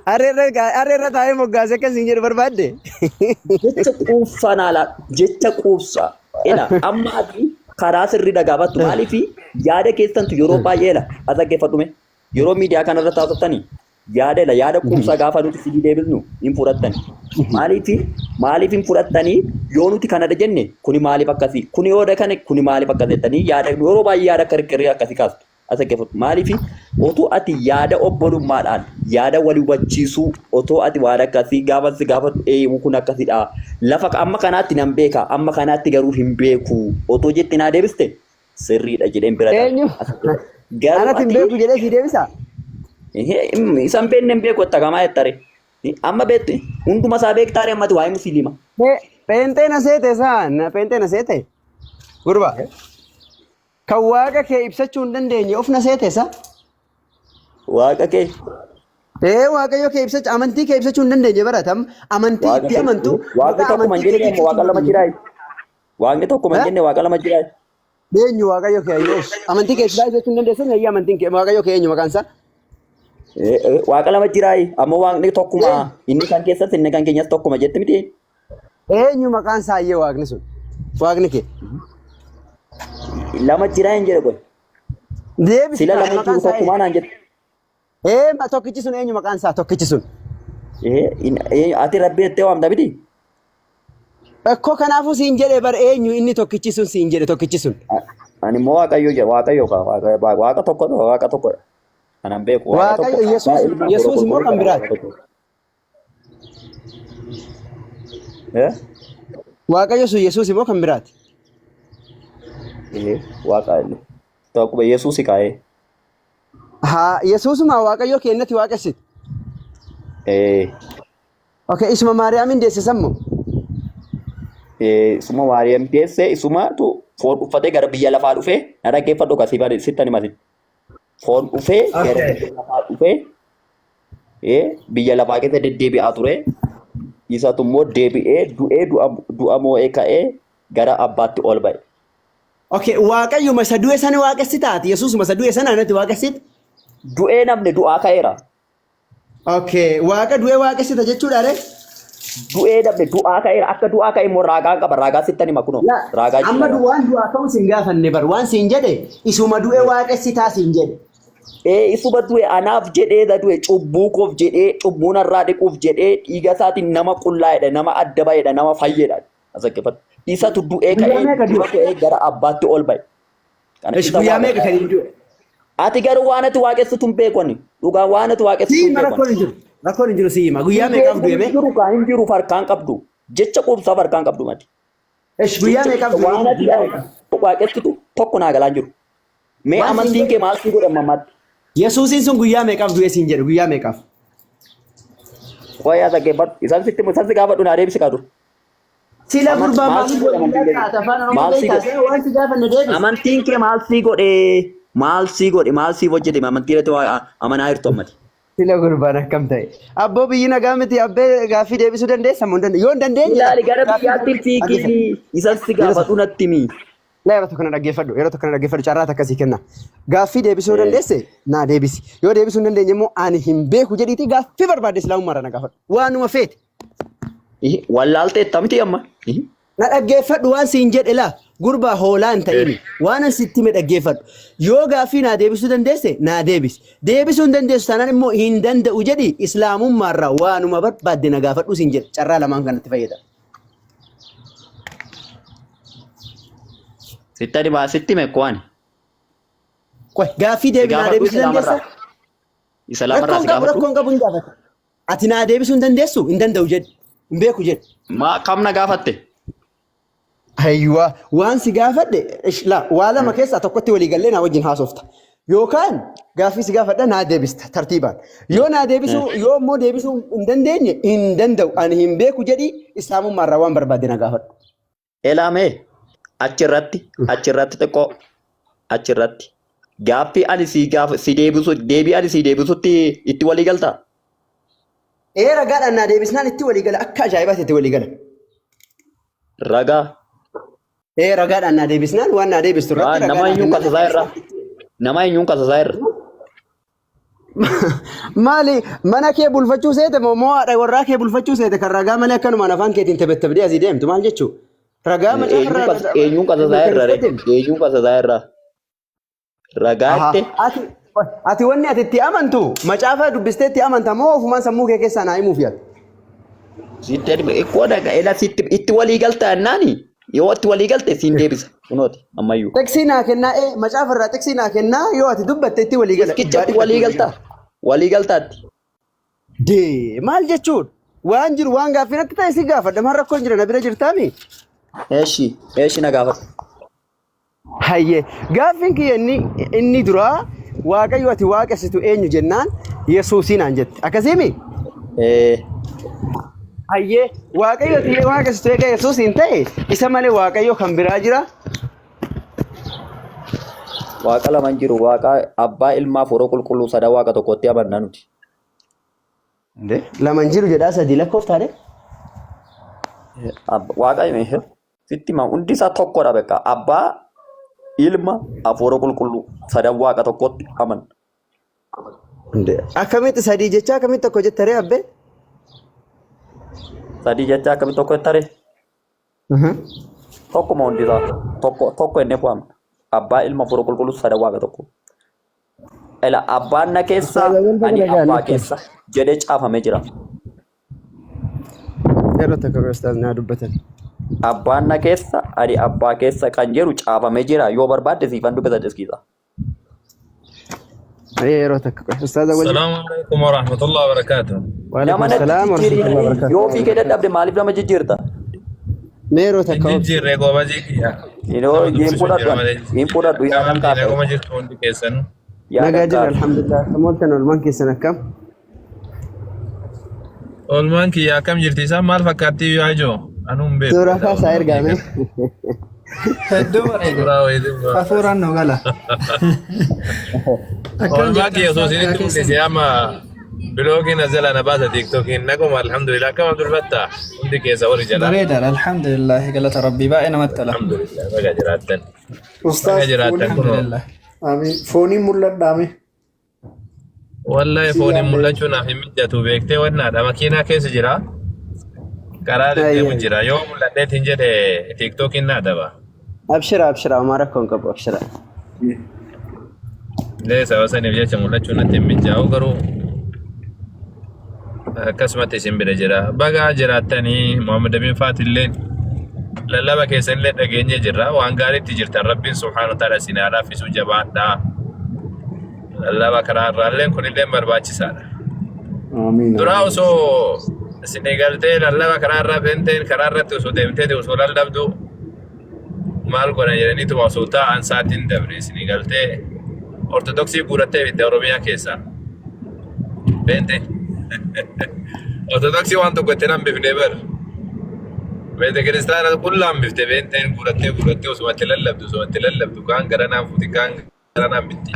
harreerra taa'ee moggaase akkasiin jedhu barbaadde jecha quufsan haala jecha quufsa ila amma ati karaa sirrii dhagaafattu maaliifi yaada keessantu yeroo baay'eela as dhaggeeffadhume yeroo miidiyaa kanarra taasiftanii yaada quubsaa gaafa nuti sidii deebisnu hin fudhattani. Maaliif hin fudhattanii yoo nuti kanadha jenne kuni maaliif akkasii kuni yoo kana kuni maaliif akkas jettanii yaada yeroo baay'ee yaada kirkirrii akkasii kaastu. Asa keeffatu. Maaliif otoo ati yaada obbolummaadhaan yaada walii hubachiisuu otoo ati waan akkasii gaafa si gaafatu kun akkasidha. Lafa amma kanaatti nan beeka amma kanaatti garuu hin beeku otoo jetti naa deebiste sirriidha jedheen bira Eenyu? Anatti hin beeku jedhee si deebisa. Isaan beekne hin beeku attagamaa jettare. Amma beektu hunduma isaa beektaare ammati waa'ee musliima. Pheenxeen aseete isaan pheenxeen aseete. Gurba. Kan waaqa kee ibsachuu hin dandeenye of na seete isa. Waaqa kee. Waaqayyo kee ibsachuu amantii kee ibsachuu hin dandeenye baratam amantii itti amantu. Waaqni tokko man jenne waaqa lama jiraay. Waaqni tokko man jenne waaqa lama jiraay. Eenyu waaqayyo kee ayyoos amantii kee ibsachuu hin dandeessan ayyaa amantiin kee waaqayyo kee eenyu maqaan isaa? Waaqa lama jiraay ammoo waaqni tokkuma inni kan keessatti inni kan keenyas tokkuma jette miti. Eenyu maqaan isaa ayyee waaqni sun waaqni kee. Lama jiraa hin jedhe qoy. Deebisi Sila lama jiru tokkumaa naan jette. Tokkichi sun eenyu maqaan isaa tokkichi sun? Ati rabbi jettee waamta miti. Akkoo kanaafuu siin jedhe bar eenyu inni tokkichi sun siin jedhe tokkichi sun. Ani immoo waaqayyo jedhe waaqayyo waaqa tokkodha waaqa tokkodha. Kanan beeku waaqa tokko. Waaqayyo Yesuus immoo kan biraati. Waaqayyo sun Yesuus immoo kan biraati. Waaqa tokko Yesuus kaa'ee. Yesuusuma waaqayyo keenyatti waaqessite. Okay, isuma Maariyaamin deessisammoo. Isuma Maariyaam deesse isumatu foon uffatee gara biyya lafaa dhufee na dhaggeeffadhu kasii bari sittani masin. Foon dhufee gara biyya lafaa dhufee biyya lafaa keessa deddeebi'aa ture. Isatu immoo deebi'ee du'a moo'ee ka'ee gara abbaatti ol ba'e. Okay, waaqayyo masa du'e sana waaqessitaati. Yesuus masa du'e sana anatti waaqessite. Du'ee namni du'aa ka'eera. Okay, waaqa du'e waaqessita jechuudha re? Du'ee namni du'aa ka'eera akka du'aa ka'e immoo raagaa qaba raagaa sittani makunoo. Raagaa jira. Amma waan du'aa ka'u siin gaafanne bar waan siin jedhe isuma du'e waaqessitaa siin jedhe. Isuma du'e anaaf jedhee du'e cubbuu koof jedhee cubbuu narraa dhiquuf jedhee dhiiga isaatiin nama qullaa'edha nama adda ba'edha nama fayyedha. Asakkeeffatu. Isatu du'ee ka'ee gara abbaatti ol ba'e. Guyyaa meeqa kan hin du'e? Ati garuu waan ati waaqessitu hin beekoni. Dhugaa waan ati waaqessitu hin beekoni. Rakkoon hin jiru siima. Guyyaa meeqaaf du'e mee? Hin jiru farkaan qabdu. Jecha quubsaa farkaan qabdu mati. Guyyaa meeqaaf du'e? Waan ati waaqessitu tokko naa galaa jiru. Mee amantiin kee maal sii godhe mammaatti? Yesuusiin sun guyyaa meeqaaf du'e siin jedhu guyyaa meeqaaf? Qoyaa dhaggeeffadhu. Isaan si gaafadhu naa deebisi qabu. Sila gurbaa amantiin kee maal sii godhe? Maal sii godhe? Maal sii hojjete? Amantii irratti amanaa jirtu ammati. Sila gurbaan akkam ta'e. Abboo biyyi nagaa miti abbee gaaffii deebisuu dandeessa moo yoo hin dandeenye. Ilaali gara biyyaatti fiigii isaan si gaafadhu natti himi. Yeroo tokko na dhaggeeffadhu carraa akkasii kenna. Gaaffii deebisuu dandeesse naa deebisi. Yoo deebisuu hin dandeenye immoo ani hin beeku jedhiiti gaaffii barbaadde islaamummaarra na gaafadhu. Waanuma feete. Wallaaltee miti amma. Na dhaggeeffadhu waan siin jedhe laa gurbaa hoolaa hin ta'ini waan sitti me dhaggeeffadhu. Yoo gaaffii naa deebisuu dandeesse naa deebisi. Deebisuu hin dandeessu taanaan immoo hin danda'u jedhi islaamummaarraa waanuma barbaadde na gaafadhu siin jedhe carraa lamaan kanatti fayyada. Sitti meekkoon. Gaaffii naa deebisuu dandeessa? Isa lamarraa si gaafadhu. Rakkoon qabu hin gaafata. Ati naa deebisuu hin dandeessu hin danda'u jedhi. Hin beeku jedhi. Kam na gaafatte? Hayyuwaa waan si gaafadhe waa lama keessaa tokkotti walii gallee naa wajjin haasofta. Yookaan gaaffii si gaafadha naa deebista tartiibaan. Yoo naa deebisuu yoo immoo deebisuu hin dandeenye hin danda'u ani hin beeku jedhi islaamummaarraa waan barbaadde na gaafadhu. Elaamee achirratti xiqqoo achirratti gaaffii ani si deebisu deebii ani si deebisutti itti walii galtaa? Ragaadhaan naa deebisnaan itti walii gala akka ajaa'ibaatti itti walii gala. Ragaa. Ragaadhaan naa deebisnaan waan naa deebistu irratti nama eenyuun kasasaa irra. Maali mana kee bulfachuu seete moo haadha warraa kee bulfachuu seete kan ragaa malee akkanumaan afaan keetiin taphattabdee asii deemtu maal jechuu? Ragaa macaafa eenyuun kasasaa irra. Ragaatte. Ati wanni ati itti amantu macaafa dubbistee itti amanta moo ofumaan sammuu kee keessaa naa himuuf yaadda? Itti walii galtaa jennaani Yoo itti walii galte siin deebisa. Kunooti ammayyuu. Teksii naa kennaa macaafa irraa teksii naa kennaa yoo ati dubbatte itti walii gala. Kichatti walii galtaa. Walii galtaatti. Dee maal jechuun waan jiru waan gaaffii natti ta'e si gaafadha maal rakkoon jira na bira jirtaami. Eeshi na gaafadha. Hayyee gaaffiin kiyya inni duraa waaqayyo ati waaqessitu eenyu jennaan Yesuusiin aan jette akkasiimi. Hayyee waaqayyo ati waaqessitu eega Yesuusiin ta'e isa malee waaqayyo kan biraa jira. Waaqa lama hin jiru waaqa abbaa ilmaa furoo qulqulluu sada waaqa tokkotti amanna nuti. Lama hin jiru jedhaa sadii lakkooftaadhe. Waaqa sitti maa hundi isaa tokkodha beekaa abbaa ilma hafuura qulqulluu sadan waaqa tokkotti amanna. Akkamitti sadii jecha akkamitti tokko jettaree abbee? Sadii jecha akkamitti tokko jettaree? Tokkuma hundi isaa tokko inni fu'amna. Abbaa ilma hafuura qulqulluu sadan waaqa tokko. Ela abbaan na keessa ani abbaa keessa jedhee caafamee jira. Yeroo takka kiristaas naa dubbatan. Abbaan na keessa ani abbaa keessa kan jedhu caafamee jira yoo barbaadde siifan dubbisa deskiisa. Yeroo takka ustaaza wajjin. Salaamu alaikum wa rahmatullahi wa barakatuh. Waalaikum salaam wa rahmatullahi wa barakatuh. Yoo fiigee dadhabde maaliif nama jijjiirta? Yeroo takka. Jijjiirree gooba jikkiya. Yeroo hin fudhadhu yaa kan kaafee. Akkuma jirtu hundi keessan. Nagaa jira alhamdulillah. Kamooltan olmaan keessan akkam? Olmaan kiyya akkam jirti isaan maal fakkaatti yaa ijoo? Anuu hin beeku. Suuraa kaasaa ergame. Hedduu bareeda. Hafuuraan nu gala. Olmaan kiyya osoo isinitti mul'ise amma biloogiin azala na baasa tiiktookiin naquma alhamdulillah akkam abdulfatta hundi keessa warri jala. Bareeda alhamdulillah galata rabbii baay'ee namatti tola. Alhamdulillah baga jiraattan. Ustaas Alhamdulillah. Amiin. Fooniin mul'adhaame. Wallahi fooniin mul'achuu naaf hin mijjatu beektee wannaadha makiinaa keessa jira. Karaa deddeemu jira yoo mul'adheet hin jedhe tiiktookiin naa daba. Abshira amma rakkoon qabu abshira. Lee sababa saniif jecha mul'achuu natti hin mijjaa'u garuu akkasumatti isin bira jira. Baga jiraattanii Muhammad Amin Faatillee lallaba keessanillee dhageenye jirra waan gaariitti jirtan rabbiin subhaanahu wa ta'ala isin haa laaffisu jabaadhaa. Lallaba karaa irraalleen kunillee barbaachisaadha. Amiin. Duraa osoo isin galtee lallaba karaa irraa beenteen karaa irratti osoo deemtee osoo lallabdu maal godhan jedhaniituma osoo taa'an sa'aatiin dabre isin galtee ortodoksii guurattee bidda Oromiyaa keessaa. Beente. Ortodoksii waan tokko itti hambifnee bara. Beete kiristaana qullaan bifte beenteen guurattee osoo itti lallabdu kaan garanaan fuuti kaan garanaan bitti.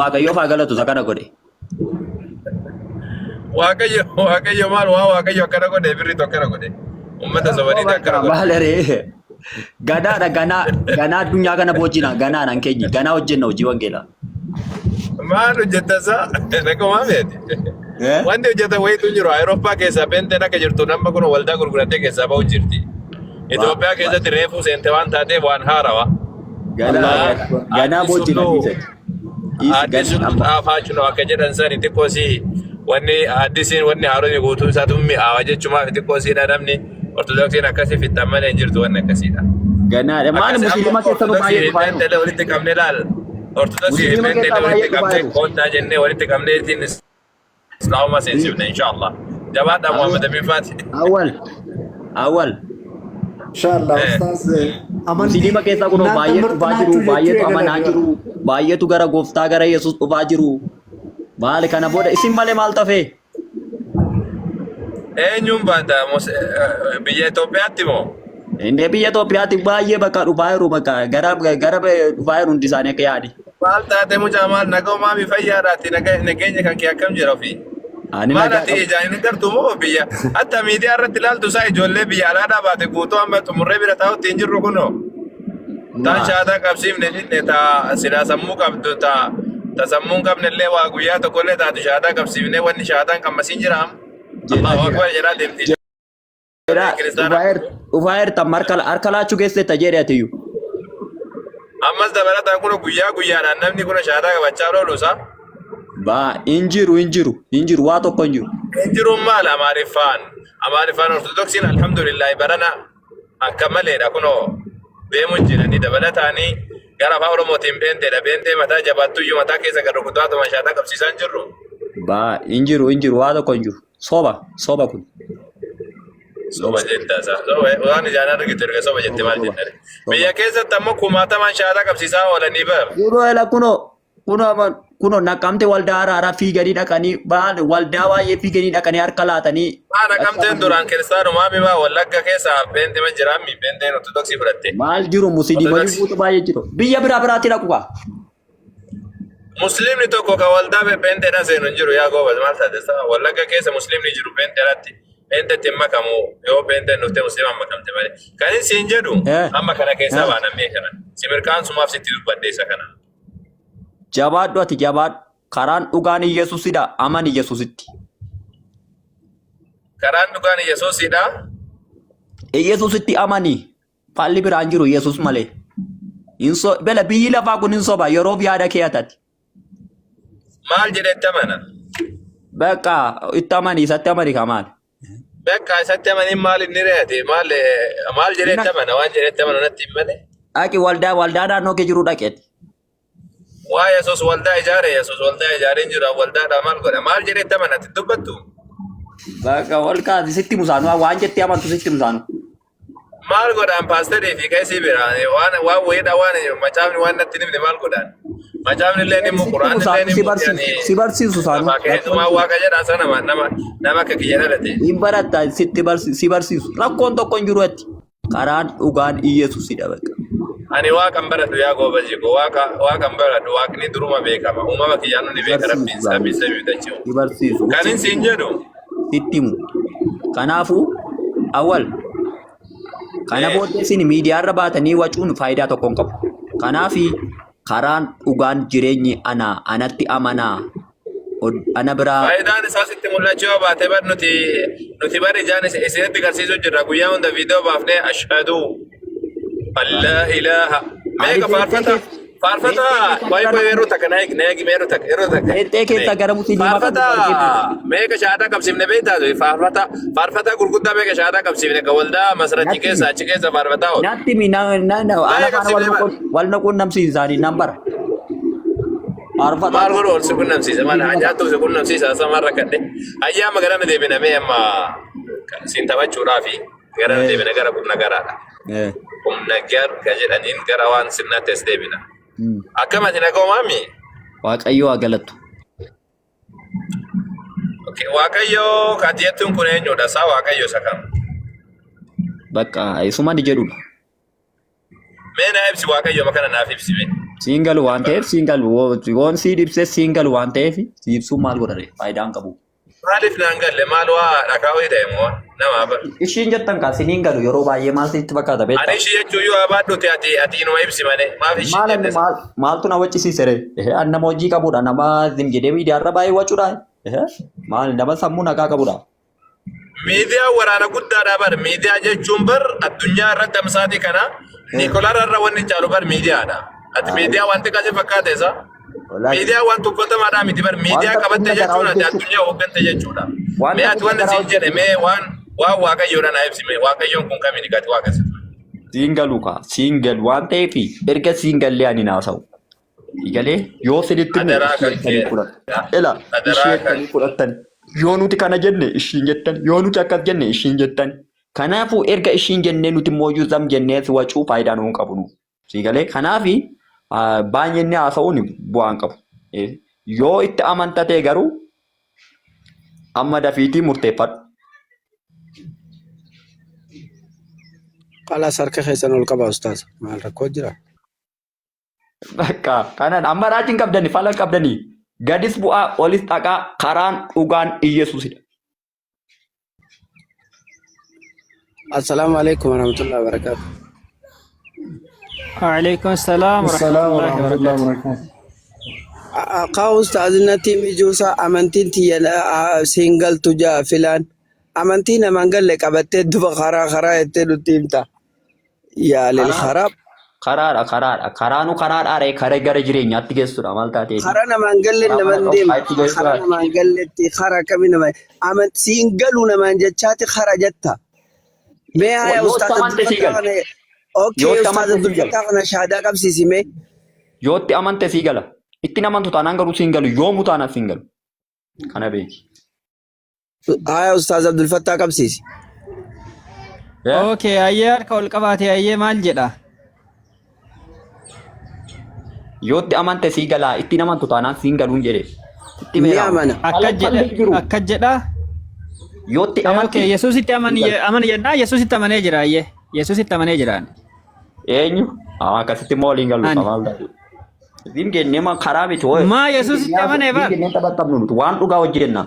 Waaqayyoof haa galatu isa kana godhe. Waaqayyo maal waa waaqayyo akkana godhe birri tokkana godhe. Uummata sobanii akkana godhe. Maalaree ganaadha ganaa addunyaa kana boojjina ganaadhaan keenya ganaa hojjenna hojii wangeelaa. Maal hojjettasaa? Nakkumaa beeti. Wanti hojjetan wayitu jiru Awurooppaa keessaa beenteen akka jirtu nama kun waldaa gurgurattee keessaa bahu jirti. Itoophiyaa keessatti reefuu seente waan taateef waan haarawaa. Ganaa boojjina dhiise. Addisuun xaafaa cunoo akka jedhan sani xiqqoosii wanni addisiin wanni haaromii guutuu isaatu mi'aawa jechumaaf xiqqoosiidha namni ortodoksiin akkasii fixxan malee hin jirtu wanni akkasiidha. Ganaadha maal musliima keessanuu baay'ee dhufaa walitti qabnee laal ortodoksii beentelee walitti qabnee kooddaa jennee walitti qabnee ittiin islaamuma seensifne inshallah. Jabaadhaa Muhammad Amin Faati. Awwal. Inshallah ustaas musliima keessaa kunoo baay'ee dhufaa jiru baay'eetu amanaa jiru baay'eetu gara gooftaa gara Yesuus dhufaa jiru. Maali kana booda isin malee maal tafee? Eenyuun baata biyya Itoophiyaatti moo? Inni biyya Itoophiyaatti baay'ee bakka dhufaa jiru bakka gara dhufaa jiru hundi isaanii akka yaadi. Maal taate mucaa maal nagoomaa mi fayyaadhaatti nageenya kan kee akkam jira ofii? Maal ati ijaan hin gartuu moo biyya hatta miidiyaa irratti ilaaltu isaa ijoollee biyya alaadhaa baate guutuu amma xumurree bira taa'utti hin jirru kunoo. Taan shaataa qabsiifne jenne taa silaa sammuu qabdu taa sammuu hin qabnellee waa guyyaa tokkollee taatu shaataa qabsiifne wanni shaataan qammasiin jiraam. Allahu akbar jedhaa deemti. Dhufaa jirtan harka laachuu keessatti jedhe atiyyuu. Ammas dabalataan kun guyyaa guyyaadhaan namni kun shaataa qabachaa ooluusaa. Ba injiru waa tokko injiru. Injiruun maal Amaariffaan Amaan ifaan ortodoksiin alhamdulillah barana akka maleedha kunoo beemuun jiranii dabalataanii gara afaan oromootiin beenteedha. Beentee mataa jabaattuyyuu mataa keessa gad rukutaa mashaataa qabsiisaan jirru. Ba injiru waa tokko injiru. Soba kun. Soba jettaasa. Waan ijaan argitu erga soba jette maal jennare. Biyya keessatti ammoo kumaataman shaataa qabsiisaa oolanii bara. Yeroo ela kunoo naqamte waldaa araaraa fiiganii dhaqanii waldaa baay'ee fiiganii dhaqanii harka laatanii. Naqamteen duraan kiristaanumaa mimaa wallagga keessa beentima jiraammi beenteen ortodoksii fudhatte. Maal jiru musliimonni guutuu baay'ee jiru. Biyya biraatti dhaqu kaa. Musliimni tokko ka waldaa beenteedhaan seenu hin jiru yaa goobas maal taatessa wallagga keessa musliimni jiru beenteedhaatti beenteetti hin makamu yoo beenteen dhuftee musliimaan makamte malee. Kan hin siin jedhu amma kana keessa baanamee kana simirkaan sumaaf sitti dubbaddeessa kana. Jabaadhu ati jabaadhu karaan dhugaan Yesuusidha amani Yesuusitti. Karaan dhugaan Yesuusidha. Yesuusitti amani falli biraan jiru Yesuus malee. Bela biyyi lafaa kun hin soba yeroo yaada kee atati. Maal jedhetti amana? Bakka itti amani isatti amani kamaal? Bakka isatti amani maal inni reete maal jedhetti amana waan jedhetti amana natti hin male. Dhaqi waldaa naannoo kee jiru dhaqeeti. Waa Yesuus waldaa ijaaree jira waldaadhaa maal godha maal jedhetti amana ati dubbattu? Bakka walkaati sitti musaanu waan jetti amantu sitti musaanu. Maal godhaan paasterii fi keessi biraan waan wayiidha waan macaafni waan natti nimne maal godhaan? Macaafni illee nimmu quraan illee nimmu si barsiisu saanu. Waaqeetumaa waaqa jedhaa sana nama akka kiyya dhalate. Hin baratta si barsiisu rakkoon tokko hin jiru ati karaan dhugaan Yesuusidha bakka. Ani waaqan baradhu yaa goobas jiko waaqan baradhu waaqni duruma beekama uumama kiyyaan ni beeka rabbiin sabbisa bitachiu. Si barsiisu. Kan hin siin jedhu. Sitti himu. Kanaafuu awwal. Kana booddee isin miidiyaarra baatanii wacuun faayidaa tokko hin qabu. Kanaafi karaan dhugaan jireenyi anatti amanaa. Ana biraa. Faayidaan isaa sitti mul'achuu yoo baate bar nuti bar ijaan isinitti agarsiisuu jirra guyyaa hunda viidiyoo baafnee ashhadu Allah ilaha. Meeqa faarfata waayee yeroo takka naagi yeroo takka. Eettee keessa gara musliimaa faarfata meeqa shaadaa qabsiifne beektaatu faarfata gurguddaa meeqa shaadaa qabsiifne ka waldaa masarachii keessa achi keessa faarfataa oolu. Natti wal naquun namsiisaanii nan bara. Maal godhu ol si qunnamsiisa maal hajaattuu si qunnamsiisa samarra kadhe ayyaama gara na deebinamee amma siin taphachuudhaafi gara na deebina gara qubna garaadha. Qubna gar jedhaniin gara waan sirnaatti as deebina. Akkamati nagoo maami? Waaqayyo haa galattu. Waaqayyo kaatiyattuun kun eenyudha isaa waaqayyo isa kam? Bakka isuma ni jedhudha. Mee naa ibsi waaqayyo makana naaf ibsime. Single waan ta'eef waan sii ibsee single waan ta'eef ibsuun maal godhare faayidaan qabu. Maaliif naan galle maal waa dhakaawee ta'e moo nama bara. Ishiin jettan kaa siniin galu yeroo baay'ee maal sitti fakkaata beektaa? Ani ishii jechuun yoo abaadhuti ati inuma ibsi malee maaf ishii jette. Maaltu na waccisiise ree? Nama hojii qabudha nama jedhee miidiyaarra baay'ee wacuudha. Maal nama sammuu nagaa qabudha. Miidiyaa waraana guddaadha bar miidiyaa jechuun bar addunyaa irratti amsaatii kana Nikolaarra wanni caalu bar miidiyaadha. Ati miidiyaa wanti kasi fakkaate isa. Miidiyaa wanti uffatamaadha miti bar miidiyaa qabatte jechuun ati addunyaa hooggante jechuudha. Mee ati wanti siin jedhe mee waan waaqayyoodhaan haa ibsime waaqayyoon kun kamiin gati waaqessitu. Siingalu kaa siingal waan ta'eef erga siingallee ani naasa'u. Galee yoo sinitti ishee fudhattan yoo nuti kana jenne ishiin jettan yoo nuti akkas jenne ishiin jettan. Kanaafuu erga ishiin jennee nuti immoo yuuzam jennee wacuu faayidaa nuun qabu nu. Siigalee kanaafi baay'inni haasa'uun bu'aan qabu. Yoo itti amantatee garuu amma dafiitii murteeffadhu. Qala sarka keessan ol qaba ustaas. Maal rakkoo jira? Bakka kanaan amma raajiin qabdanii fala qabdanii gadis bu'aa olis dhaqaa karaan dhugaan Yesuusidha. Assalamu alaikum warahmatullahi wabarakatuh. وعليكم السلام ورحمة الله وبركاته. Qaawus taa'azinatti mijuusa amantiin tiyya singal tujaa filan amantiin namaan galle qabattee duba karaa jettee nutti himta. Yaa lil kharaab Karaanu karaadhaa kara gara jireenyaatti geessudha maal taatee. Kara namaan galle namaan deema. Kara namaan galletti kara kami nama siin galu namaan jechaati kara jetta. Mee haa ustaadha. Okay, ustaadha dubbataa kana shaadaa qabsiisi mee. Yootti amante sii gala. Itti namantu taanaan garuu siin galu yoomuu taanaaf siin galu. Kana beeki. Haa ustaadha Abdul Fattah qabsiisi. Okay, ayyee harka ol qabaate ayyee maal jedha? Yootti amante sii galaa itti namantu taanaan siin galuun jedhe. Ni amana. Akka jedha. Yootti amante. Okay, Yesuus itti amana jennaa Yesuus itti amanee jira ayyee. Yesuus itti amanee jiraan. Eenyu? Akkasitti immoo waliin galu qabaal. Isin kennee ma karaa miti hoo'e. Maa Yesuus itti amanee baal. Kennee taphatamnu nuti waan dhugaa hojjenna.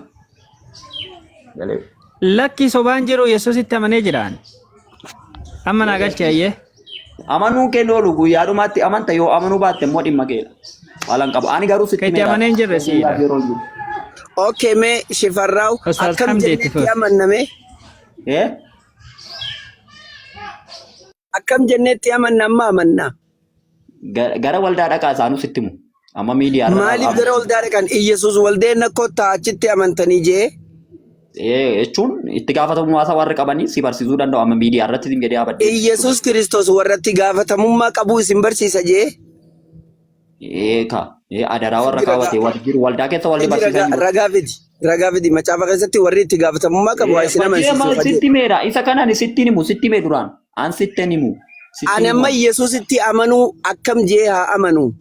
Lakki sobaan jiru Yesuus itti amanee jiraan. Amma naa galchee ayyee. Amanuun kennu oolu guyyaadhumaatti amanta yoo amanuu baatte immoo dhimma keedha. Waalan qabu. Ani garuu sitti itti amanee hin jirre siidha. Okay, mee shifarraaw akkam jennetti amanname? Akkam jennetti amanna amma amanna? Gara waldaa dhaqaa isaanuu sitti himu. Amma miidiyaa irraa. Maaliif gara waldaa dhaqan? Iyyasuus waldeen kottaa achitti amantanii jee? Jechuun itti gaafatamummaa warri qabanii si barsiisuu danda'u amma miidiyaa irratti isin gadi yaabadde. Iyyasuus Kiristoos warratti gaafatamummaa qabu isin barsiisa jee? Adaraa warra kaawwate warri jiru waldaa keessa walli barsiisan. Ragaa fidi macaafa keessatti warri itti gaafatamummaa qabu waa isin amansiisu. Sitti meera isa kanaan sitti himu sitti mee duraan an sitti himu. Ani amma Yesuusitti amanuu akkam jee haa amanuu?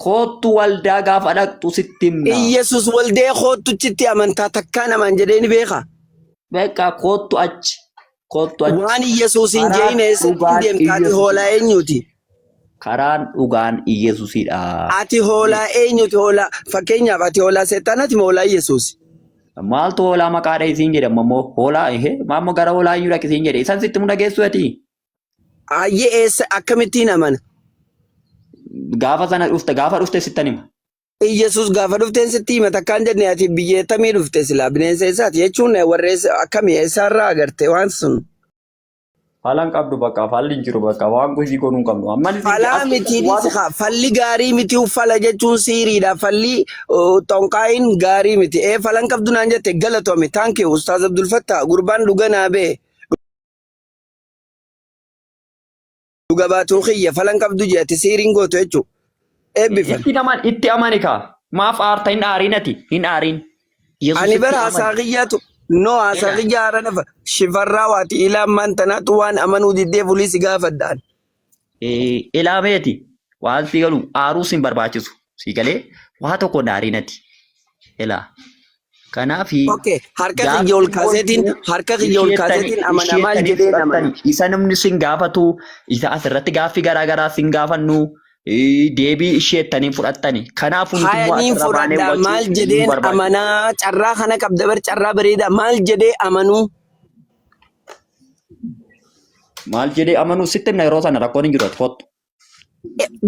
Kootu waldaa gaafa dhaqxu sitti himna. Yesuus waldee kootuchitti amantaa takkaa namaan jedhee ni beeka. Beekaa kootu achi. Waan Yesuusin jeene eessatti deemtaati hoolaa eenyuti? Karaan dhugaan Yesuusidha. Ati hoolaa eenyuti hoolaa? Fakkeenyaaf ati hoolaa seexanaati moo hoolaa Yesuus? Maaltu hoolaa maqaadha isiin jedhama moo hoolaa maammoo gara hoolaa iyyuu dhaqi isiin jedhe isaan sitti munda geessu ati. Ayyee eessa akkamittiin amana? Gaafa sana gaafa dhufte sittan hima. Yesuus gaafa dhufteen sitti hima takkaan jenne ati biyyeettamii dhufte silaa bineensa isaati jechuun warreessa akkamii eessaarraa agarte waan sun. Haalaan qabdu bakka falli hin jiru bakka waan gosii goonuu hin qabnu. Falaa miti falli gaarii miti uffala jechuun siiriidha falli tonqaayin gaarii miti falan qabdu naan jette galatoomi taankii Ustaaz Abdul Fattah gurbaan dhuganaa bee. Dhuga baatuun xiyya falan qabdu jetti siiriin gootu jechuudha. Eebbifan. Itti amani kaa maaf aarta hin aarinati hin aarin. Ani bara haasaaqiyyatu. No haasaaqiyaa haara nafa shifarraa waati ilaan maantanaatu waan amanuu diddee fuliisi gaafadhaan. Ilaameeti waan si galu aaruu sin barbaachisu si galee waa tokko naarinati. Ilaa. Kanaafi. Harka kiyya ol kaaseetiin amanamaa jedhee namani. Isa namni sin gaafatu isa asirratti gaaffii garaagaraa sin gaafannu. Deebii isheettanii fudhattani. Kanaafuu hayaniin fudhadhaa maal jedheen amanaa carraa kana qabda bar carraa bareedaa maal jedhee amanuu? Maal jedhee amanuu sitti himna yeroo sana rakkoon hin jiru ati kottu.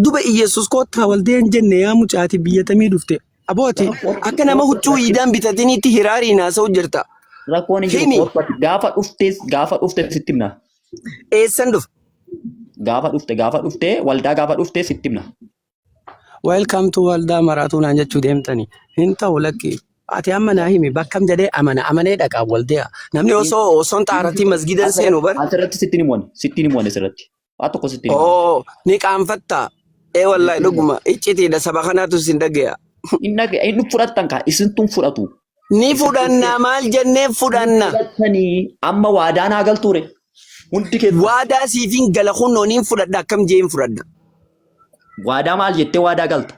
Duba Iyesuus kottaa waldeen jenne yaa mucaati biyyatamii dhufte. Abooti akka nama huccuu iidaan bitatiniitti hiraarii naasa'u jirta. Rakkoon hin jiru kottu gaafa dhufte sitti himna. Eessan dhufa? Gaafa dhufte waldaa gaafa dhufte sitti himna. Welcome to waldaa maraatuunaan jechuu deemtanii. Hin ta'u lakki. Ati amma naa himi bakkam jedhee amanee dhaqaa waldaa. Namni osoon xaaratii masgidan seenu bara. Asirratti sittiin himuun asirratti. Waa tokko sittiin himuun. Ni qaanfattaa. Wallaahi dhuguma iccitiidha saba kanaatu sin dhagaya. Inni fudhattan kaa isintun fudhatu. Ni fudhanna maal jennee fudhanna. Amma waadaa naa galtuure. Waadaa siifin gala hunnooniin fudhadha akkam jeen fudhadha. Waadaa maal jettee waadaa galta?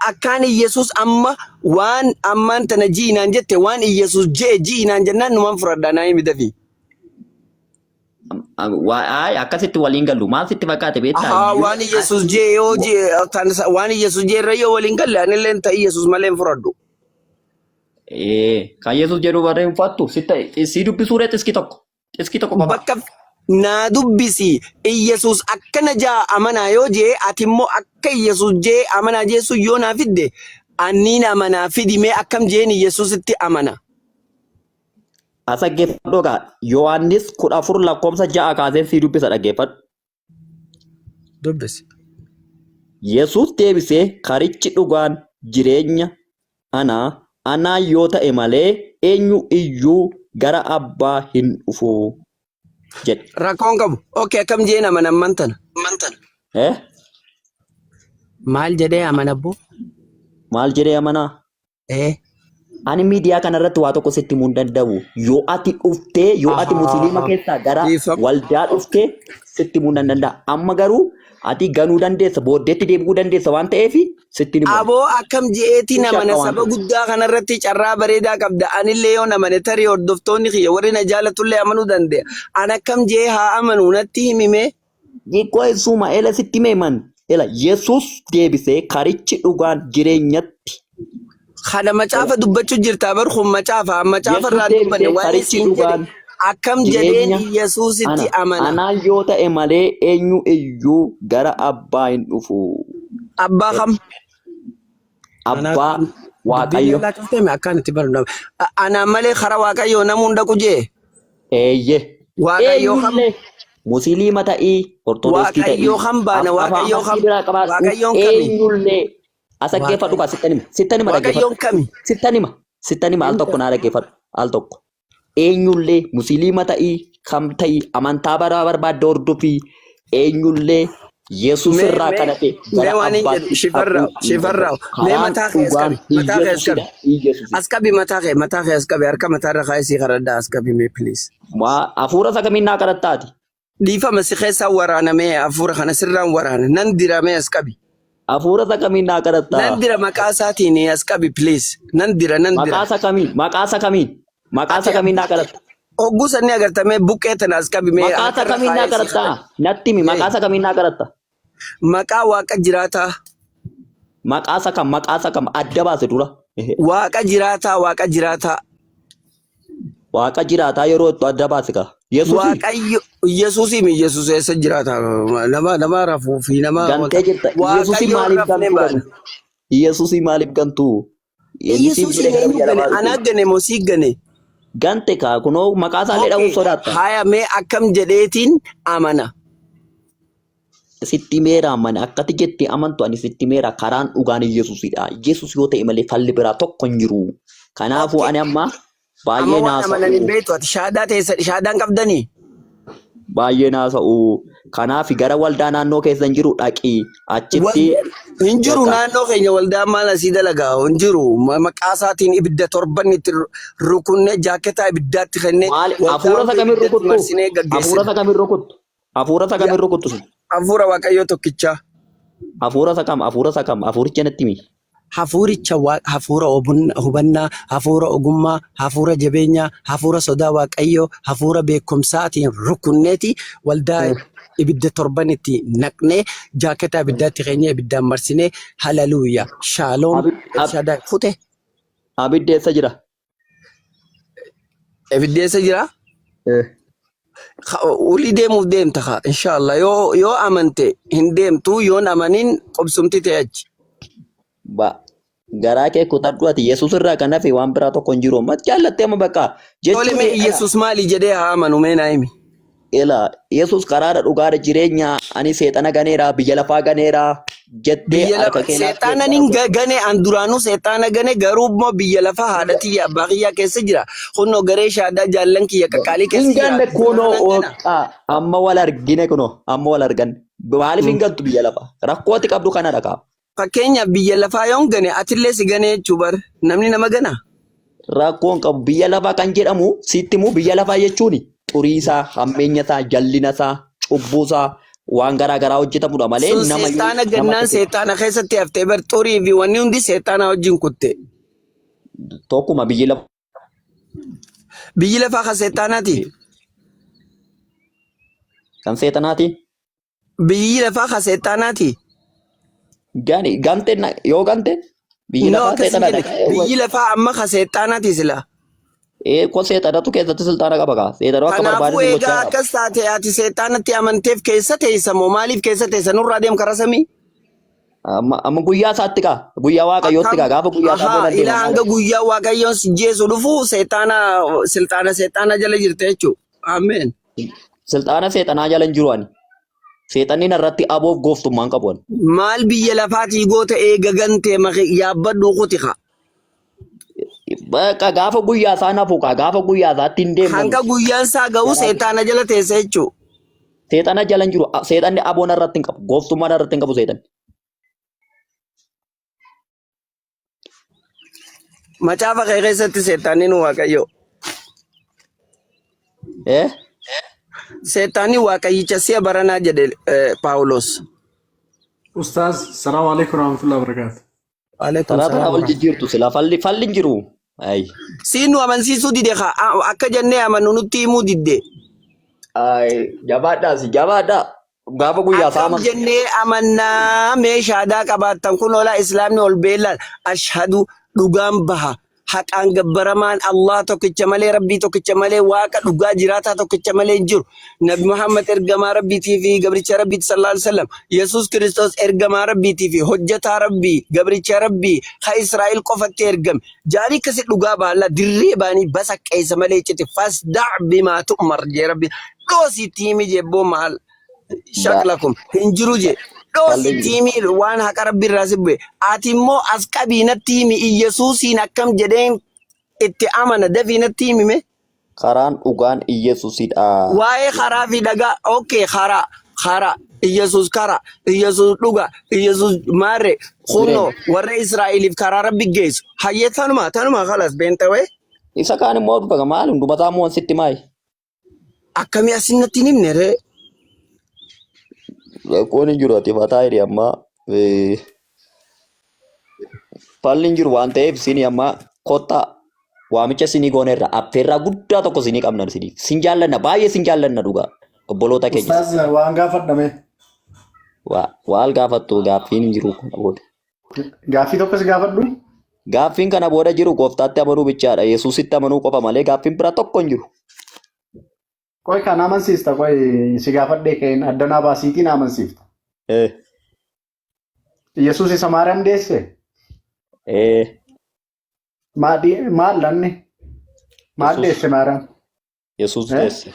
Akkaan Iyesuus amma waan ammaan tana jiinaan jette waan Iyesuus jiinaan jennaan numaan fudhadha naa himi dafi. Akkasitti waliin gallu maal sitti fakkaate beektaa? Waan Iyesuus yoo waan Iyesuus irra yoo waliin galle anillee ta Iyesuus malee fudhadhu. Kan Iyesuus jedhu barreen fattu si dubbisuure xiski tokko. Bakka naa dubbisi Iyesuus akkana jaa amanaa yoo jee ati immoo akka Iyesuus jee amanaa jeessu yoo naa fidde anniin amanaa fidimee akkam jeen Iyesuusitti amana. Asa dhaggeeffadhu gaa Yohaannis 14 lakkoofsa 6 kaasee si dubbisa dhaggeeffadhu. Dubbisi. Yesuus deebisee karichi dhugaan jireenya anaa yoo ta'e malee eenyu iyyuu gara abbaa hin dhufu jedhe. Rakkoon qabu. Okay, akkam jeen amana amantana. Maal jedhee amana abbo? Maal jedhee amanaa? Ani miidiyaa kanarratti waa tokko sitti himuu hin danda'u. Yoo ati dhuftee, yoo ati musliima keessaa gara waldaa dhuftee sitti himuu hin danda'a. Amma garuu ati ganuu dandeessa, booddeetti deebi'uu dandeessa waan ta'eef sitti himuu. Aboo akkam je'eeti namana saba guddaa kanarratti carraa bareedaa qabda. Anillee yoo namane tarii hordoftoonni kiyya warri na jaalatullee amanuu danda'a. An akkam je'ee haa amanuu natti himime. Jikkoo eessuma eela sitti himeeman. Eela Yesuus deebisee karichi dhugaan jireenyatti. Kana macaafa dubbachuu jirtaa bar kun macaafa irraa dubbanne waan isin jedhe akkam jedheen Yesuusitti amana. Anaa yoo ta'e malee eenyu iyyuu gara abbaa hin dhufu. Abbaa kam? Abbaa Waaqayyo. Akkaan itti barnoota. Anaa malee kara Waaqayyoo nama hunda qujee. Eeyyee. Waaqayyoo kam? Musliima ta'ii, Ortodoksii ta'ii. Waaqayyoo kam baana? Waaqayyoo kam? Waaqayyoon kami? Eenyullee. Asakkeeffadhu kaa sittan hima dhaggeeffadhu. Sittan hima al tokko naa dhaggeeffadhu al tokko. Eenyullee musliima ta'ii kam ta'ii amantaa baraa barbaadde hordofii eenyullee Yesuus irraa kadhate gara abbaatti shifarraa mee mataa kee askabi mataa kee askabi harka mataa irra kaayisii kadhadhaa askabi mee please. Hafuura isa kamiin naa kadhattaati? Dhiifama si keessaa waraanamee hafuura kana sirraan waraana nan diramee askabi. Hafuura isa kamiin naa kadhattaa? Nan dira maqaa isaatiin askabi please. Nan dira. Maqaa isa kamiin naa kadhatta? Ogguu sanni agartamee buqqee tana askabi mee. Maqaa isa kamiin naa kadhattaa? Natti himi maqaa isa kamiin naa kadhatta? Maqaa waaqa jiraataa. Maqaa isa kam adda baase dura? Waaqa jiraataa. Waaqa jiraataa yeroo itti adda baase kaa? Yesuusii eessa jiraata? Nama rafuu fi nama. Gantee jirta. Yesuusii maaliif gantu? Anaa gane moo sii gane? Gante kaa kunoo maqaa isaallee dhabuuf sodaatta. Haya mee akkam jedheetiin amana. Sitti meera amane akkati jetti amantu ani sitti meera karaan dhugaan Yesuusidha. Yesuus yoo ta'e malee falli biraa tokko hin jiru. Kanaafuu ani amma baay'ee naasa'u. Shaadaan qabdanii? Baay'ee naasa'u. Kanaaf gara waldaa naannoo keessan jiru dhaqii achitti. Hin jiru naannoo keenya waldaa maal asii dalagaa hin jiru. Maqaa isaatiin ibidda torban itti rukunnee jaaketaa ibiddaatti kennee. Hafuura isa kamiin rukuttu? Hafuura isa kamiin rukuttu? Hafuura isa kamiin rukuttu? Hafuura Waaqayyoo tokkichaa. Hafuura isa kam? Hafuuricha natti himi. Hafuuricha hafuura hubannaa, hafuura ogummaa, hafuura jabeenyaa, hafuura sodaa Waaqayyoo, hafuura beekumsaatiin rukunneeti waldaa ibidda torban itti naqnee jaaketaa ibiddaatti keenyee ibiddaan marsinee halaluuyaa shaaloom shadaa fute. Abidda eessa jira? Ibidda eessa jira? Ulii deemuuf deemta kaa inshaallah yoo amante hin deemtu yoon amanin qobsumti ta'e achi. Garaa kee kutadhu ati Yesuus irraa kan hafe waan biraa tokko hin jiru. Amma jaallattee amma bakka. Tole mee Yesuus maali jedhee haa amanu mee naa himi. Yesuus karaadha dhugaadha jireenya ani seexana ganeera biyya lafaa ganeera jettee harka keenyaa. Seexana nin gane an duraanuu seexana gane garuu immoo biyya lafaa haadha tiyya abbaa kiyyaa keessa jira. Kunoo garee shaadaa jaallan kiyya qaqqaalii keessa jira. Hin ganne kunoo amma wal argine kunoo amma wal argan. Maaliif hin galtu biyya lafaa? Rakkooti qabdu kanadha kaa. Fakkeenya biyya lafaa yoon gane atillee si gane jechuu bar namni nama gana. Rakkoon qabu biyya lafaa kan jedhamu sitti immoo biyya lafaa jechuuni xuriisaa, hammeenyasaa, jallinasaa, cubbuusaa waan garaa garaa hojjetamudha malee nama seexaana gannaan seexaana keessatti haftee bar xurii fi wanni hundi seexaana wajjin kutte. Tokkuma biyyi lafaa. Biyyi lafaa kan seexaanaati. Kan seexanaati. Biyyi lafaa kan seexaanaati. Gante yoo gante biyyi lafaa seexanaadha. Biyyi lafaa amma kan seexaanaati sila. Ko seexanatu keessatti sultaana qaba kaa. Seexanuu akka barbaade. Kanaafuu egaa akkas taate ati seexaanatti amanteef keessa teessa moo maaliif keessa teessa nurraa deem karaa samii? Amma guyyaa isaatti kaa guyyaa waaqayyootti kaa gaafa guyyaa isaa ila hanga guyyaa waaqayyoon si jeesu dhufu seexaana jala jirte jechuudha. Ameen. Sultaana seexanaa jala hin jiru ani. Seexanni narratti aboof gooftummaan qabu. Maal biyya lafaatii goota eega gantee yaabbadhu kutika. Bakka gaafa guyyaa isaa nafu gaafa guyyaa isaatti hin deemne. Hanga guyyaan isaa ga'u seexana jala teessa jechuudha. Seexana jala hin jiru. Seexanni aboon irratti hin qabu. Gooftummaan irratti hin qabu seexanni. Macaafa kee keessatti seexanni nu waaqayyo. Seexanni waaqayyicha si'a baranaa jedhe Paawulos. Ustaaz, salaamu alaikum warahmatullahi wabarakatuh. Alaikum Taraata salaam. wal jijjiirtu sila falli hin jiru. Siin nu amansiisuu dide akka jennee amanu nutti himuu didde. Jabaadhaa. Gaafa guyyaa isaa Akkam jennee amannaa meeshaadaa qabaattan kun oolaa islaamni ol beelaan ashhadu dhugaan baha. Haqaan gabbaramaan Allah tokkicha malee Rabbii tokkicha malee Waaqa dhugaa jiraataa tokkicha malee hin jiru. Nabi Muhammad ergamaa Rabbiitii fi gabricha Rabbiiti sallallahu alaihi wasallam. Yesuus Kiristoos ergamaa Rabbiitii fi hojjetaa Rabbii gabricha Rabbii ha Israa'el qofatti ergame. Jaarii akkasi dhugaa baala dirree baanii basaqqeessa malee cite fasda' bimaa tu'mar jee Rabbi. Dhoosi tiimi jebboo maal shaklakum hin jiru jee. Dhoosi tiimii waan haqa Rabbi irraa sibbe. Ati immoo as qabiinatti himi Iyyasuusiin akkam jedheen itti amana dafiinatti himime. karaan dhugaan Iyyesuusidha. Waa'ee karaa fi dhagaa okay karaa Iyyesuus karaa Iyyesuus dhugaa Iyyesuus maarre kunoo warra Israa'eliif karaa Rabbi geessu. Hayyee tanuma kalas beentawee. Isa kaan immoo dhufa maal hundumataa immoo sitti maayi. Akkamii asinatti himne ree. Rakkoon hin jiru ati fataa hidhi amma falli hin jiru waan ta'eef isin amma kottaa waamicha isinii goonerra affeerraa guddaa tokko isinii qabnan isinii sin jaallanna baay'ee sin jaallanna dhugaa obboloota keenya. Ustaaz waan gaafadhame. Waal gaafattu gaaffiin hin jiru kana booda. Gaaffii tokkos gaafadhu. Gaaffiin kana booda jiru gooftaatti amanuu bichaadha. Yesuusitti amanuu qofa malee gaaffiin biraa tokko hin jiru. Qoy kan amansiista qoy si gaafadhee ka'een addanaa baasiitiin amansiifta. Yesuus isa Maariyaam deesse. Maal lanne? Maal deesse Maariyaam? Yesuus deesse.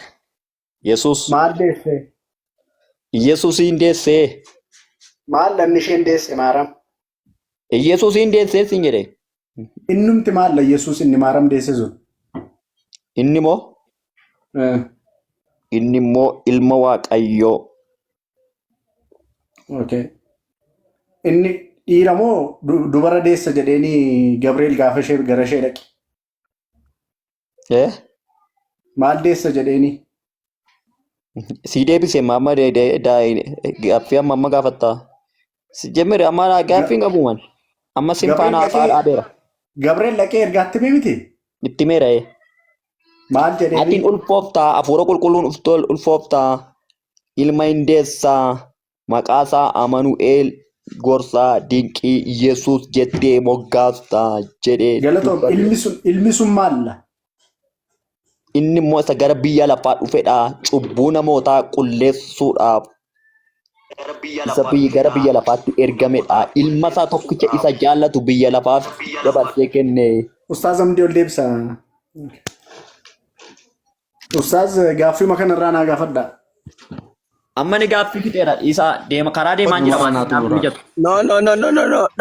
Yesuus. Maal deesse? Yesuusiin deesse. Maal lanne isheen deesse Maariyaam? Yesuusiin deesse sin jedhe. Innumti maal la Yesuus inni Maariyaam deesse sun? Inni moo? Inni immoo ilma Waaqayyoo. Okay. Inni dhiira moo dubara deessa jedheeni Gabriel gaafa ishee gara ishee dhaqe? Maal deessa jedheeni? Si deebisee mamma gaaffii amma gaafattaa. Si jemmere amma gaaffiin qabu man. Amma simfaana hafaa dhaabeera. Gabriel dhaqee ergaatti miti? Itti meera'ee. Maal jedhee? Atiin ulfooftaa hafuura qulqulluun ulfooftaa ilma hin deessaa maqaasaa Amanu'eel gorsaa dinqii Yesuus jettee moggaastaa jedhee. Galatoom ilmi sun maalla? Inni immoo isa gara biyya lafaa dhufedha cubbuu namootaa qulleessuudhaaf. Isa gara biyya lafaatti ergamedha. Ilma isaa tokkicha isa jaallatu biyya lafaaf dabarsee kenne. Ustaaz Amdii ol deebisa. Ustaaz gaaffii makanarraa naa gaafadha. Amma ni gaaffii fixeera isaa deema karaa deemaan jira waan mijatu. No.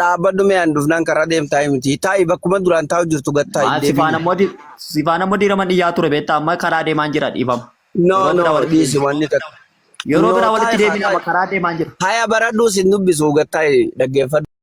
Dhaabbadhu mee an dhufnaan karaa deemtaa miti. Taa'i bakkuma duraan taa'u jirtu gattaa. Sifaan ammoo diiraman dhiyyaa ture beektaa amma karaa deemaan jira dhiifama. No dhiisi wanni takka. Yeroo biraa walitti deemina amma karaa deemaan jira. Haya baradhuu sin dubbisu gattaa dhaggeeffadhu.